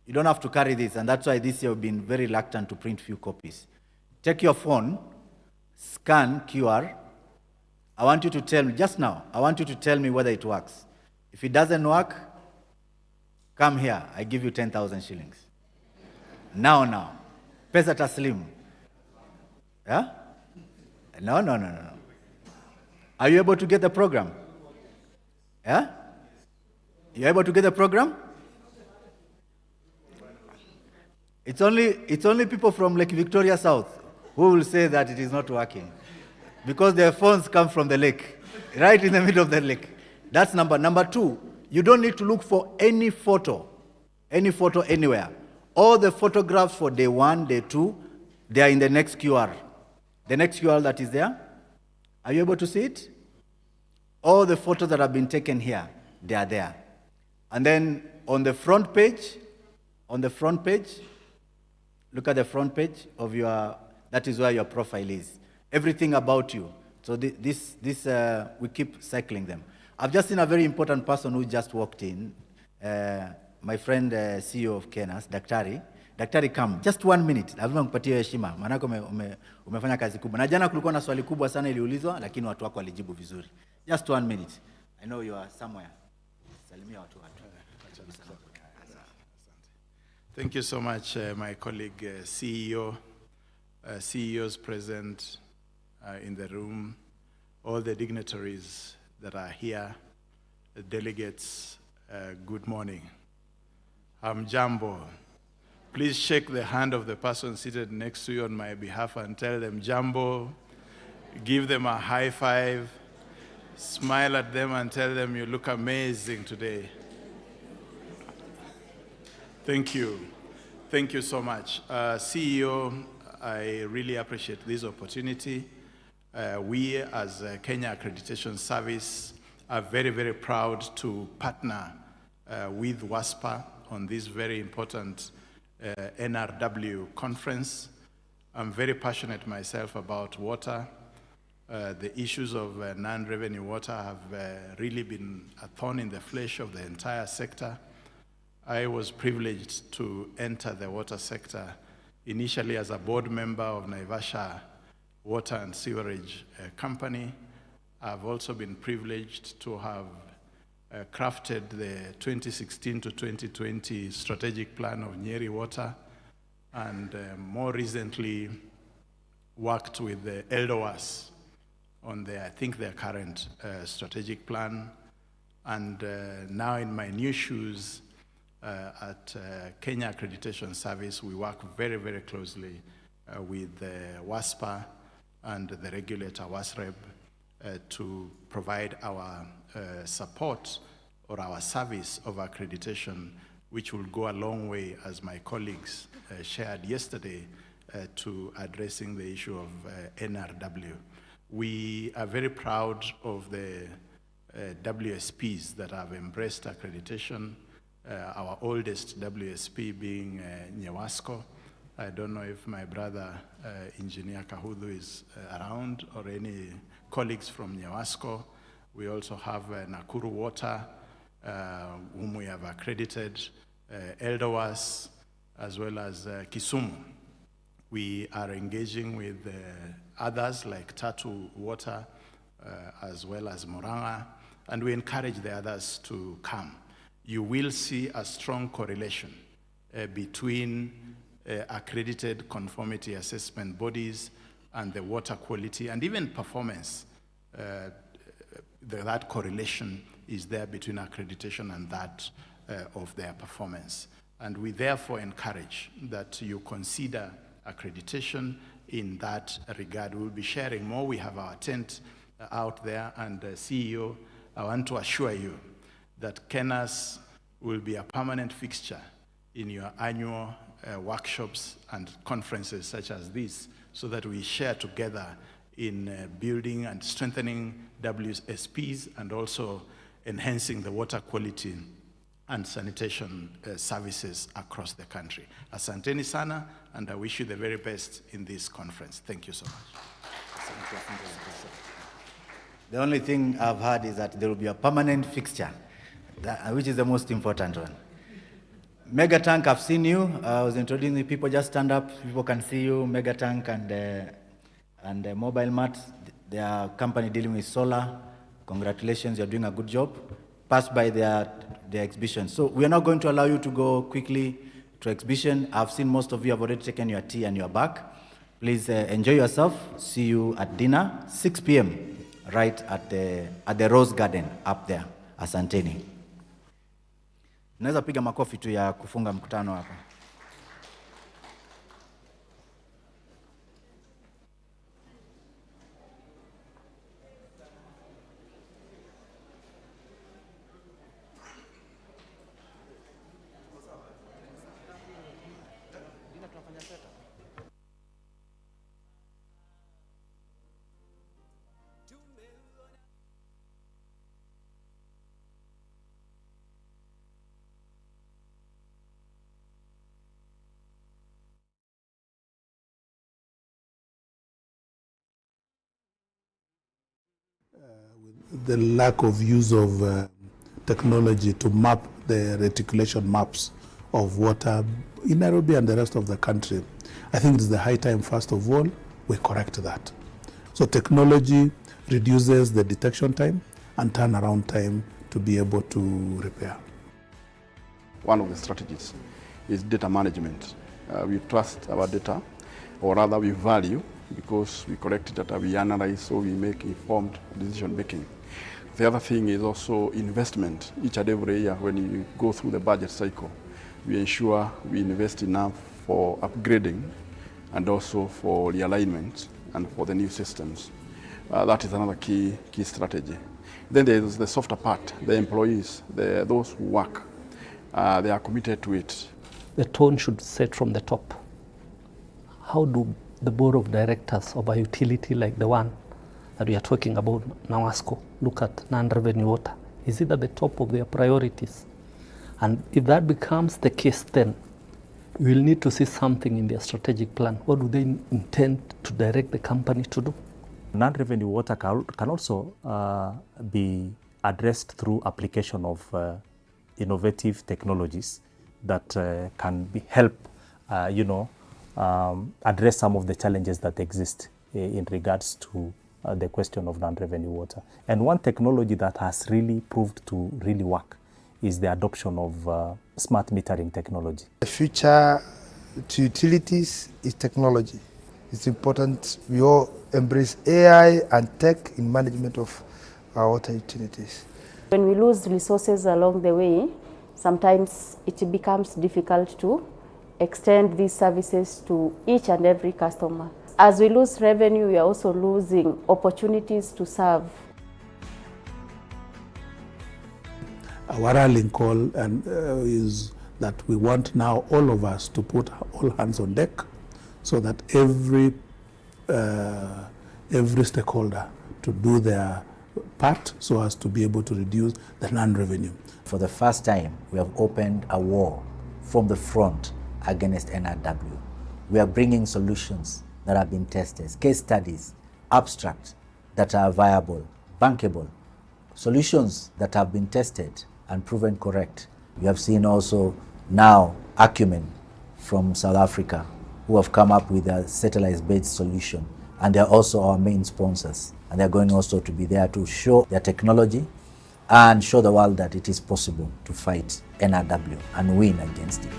You don't have to carry this, and that's why this year we've been very reluctant to print few copies. Take your phone, scan QR. I want you to tell me, just now, I want you to tell me whether it works. If it doesn't work, come here, I give you 10,000 shillings. Now. Pesa taslim. Yeah? No. Are you able to get the program? Yeah? You able to get the program? It's only people from Lake Victoria South who will say that it is not working, because their phones come from the lake, right in the middle of the lake. That's number 2. You don't need to look for any photo anywhere. All the photographs for day 1, day 2, they are in the next QR. The next QR that is there. Are you able to see it? All the photos that have been taken here, they are there. And then on the front page, look at the front page of that is where your profile is. Everything about you. So we keep cycling them. I've just seen a very important person who just walked in. My friend, CEO of Kenas, Daktari, come. Just 1 minute. Lazima nikupatie heshima. Maanake umefanya kazi kubwa. Na jana kulikuwa na swali kubwa sana iliulizwa, lakini watu wako walijibu vizuri. Just 1 minute. I know you are somewhere. Salimia watu. Thank you so much, my colleague, CEO, CEOs present in the room, all the dignitaries that are here, the delegates, good morning. I'm Jambo. Please shake the hand of the person seated next to you on my behalf and tell them Jambo. Give them a high five. Smile at them and tell them you look amazing today. Thank you. Thank you so much. CEO, I really appreciate this opportunity. We as Kenya Accreditation Service are very, very proud to partner with WASPA on this very important NRW conference. I'm very passionate myself about water. The issues of non-revenue water have really been a thorn in the flesh of the entire sector. I was privileged to enter the water sector initially as a board member of Naivasha Water and Sewerage Company. I've also been privileged to have crafted the 2016 to 2020 strategic plan of Nyeri Water, and more recently worked with the ELDOAS on I think their current strategic plan. And now in my new shoes at Kenya Accreditation Service, we work very, very closely with WASPA and the regulator WASREB to provide our support or our service of accreditation, which will go a long way, as my colleagues shared yesterday, to addressing the issue of NRW. We are very proud of the WSPs that have embraced accreditation, our oldest WSP being Nyewasco. I don't know if my brother, Engineer Kahudu, is around, or any colleagues from Nyewasco. We also have Nakuru Water, whom we have accredited, ELDOAS, as well as Kisumu. We are engaging with others like Tatu Water, as well as Moranga, and we encourage the others to come. You will see a strong correlation between accredited conformity assessment bodies and the water quality and even performance. That correlation is there between accreditation and that of their performance. And we therefore encourage that you consider accreditation in that regard. We'll be sharing more. We have our tent out there, and CEO, I want to assure you that KENAS will be a permanent fixture in your annual workshops and conferences such as this, so that we share together in building and strengthening WSPs and also enhancing the water quality and sanitation services across the country. Asanteni sana, and I wish you the very best in this conference. Thank you so much. The only thing I've heard is that there will be a permanent fixture, which is the most important one. Megatank, I've seen you. I was introducing the people. Just stand up. People can see you. Megatank and Mobile Mart, they are a company dealing with solar. Congratulations, you're doing a good job. Pass by their exhibition. So we are not going to allow you to go quickly to exhibition. I've seen most of you have already taken your tea and you're back. Please enjoy yourself. See you at dinner, 6 p.m. right at the Rose Garden up there. Asanteni. Naweza piga makofi tu ya kufunga mkutano hapa. The lack of use of technology to map the reticulation maps of water in Nairobi and the rest of the country. I think it's the high time, first of all, we correct that. So technology reduces the detection time and turnaround time to be able to repair. One of the strategies is data management. We trust our data, or rather we value, because we collect data, we analyze, so we make informed decision making. The other thing is also investment. Each and every year when you go through the budget cycle, we ensure we invest enough for upgrading and also for realignment and for the new systems. That is another key strategy. Then there is the softer part, the employees, those who work. They are committed to it. The tone should set from the top. How do the board of directors of a utility like the one that we are talking about, NAWASCO, look at non-revenue water. Is it at the top of their priorities? And if that becomes the case, then we will need to see something in their strategic plan. What do they intend to direct the company to do? Non-revenue water can also be addressed through application of innovative technologies that can help, address some of the challenges that exist in regards to the question of non-revenue water. And one technology that has really proved to really work is the adoption of smart metering technology. The future to utilities is technology. It's important we all embrace AI and tech in management of our water utilities. When we lose resources along the way, sometimes it becomes difficult to extend these services to each and every customer. As we lose revenue, we are also losing opportunities to serve. Our rallying call is that we want now all of us to put all hands on deck so that every stakeholder to do their part so as to be able to reduce the non-revenue. For the first time, we have opened a war from the front against NRW. We are bringing solutions that have been tested, case studies, abstracts that are viable, bankable, solutions that have been tested and proven correct. We have seen also now Acumen from South Africa who have come up with a satellite-based solution, and they're also our main sponsors. And they're going also to be there to show their technology and show the world that it is possible to fight NRW and win against it.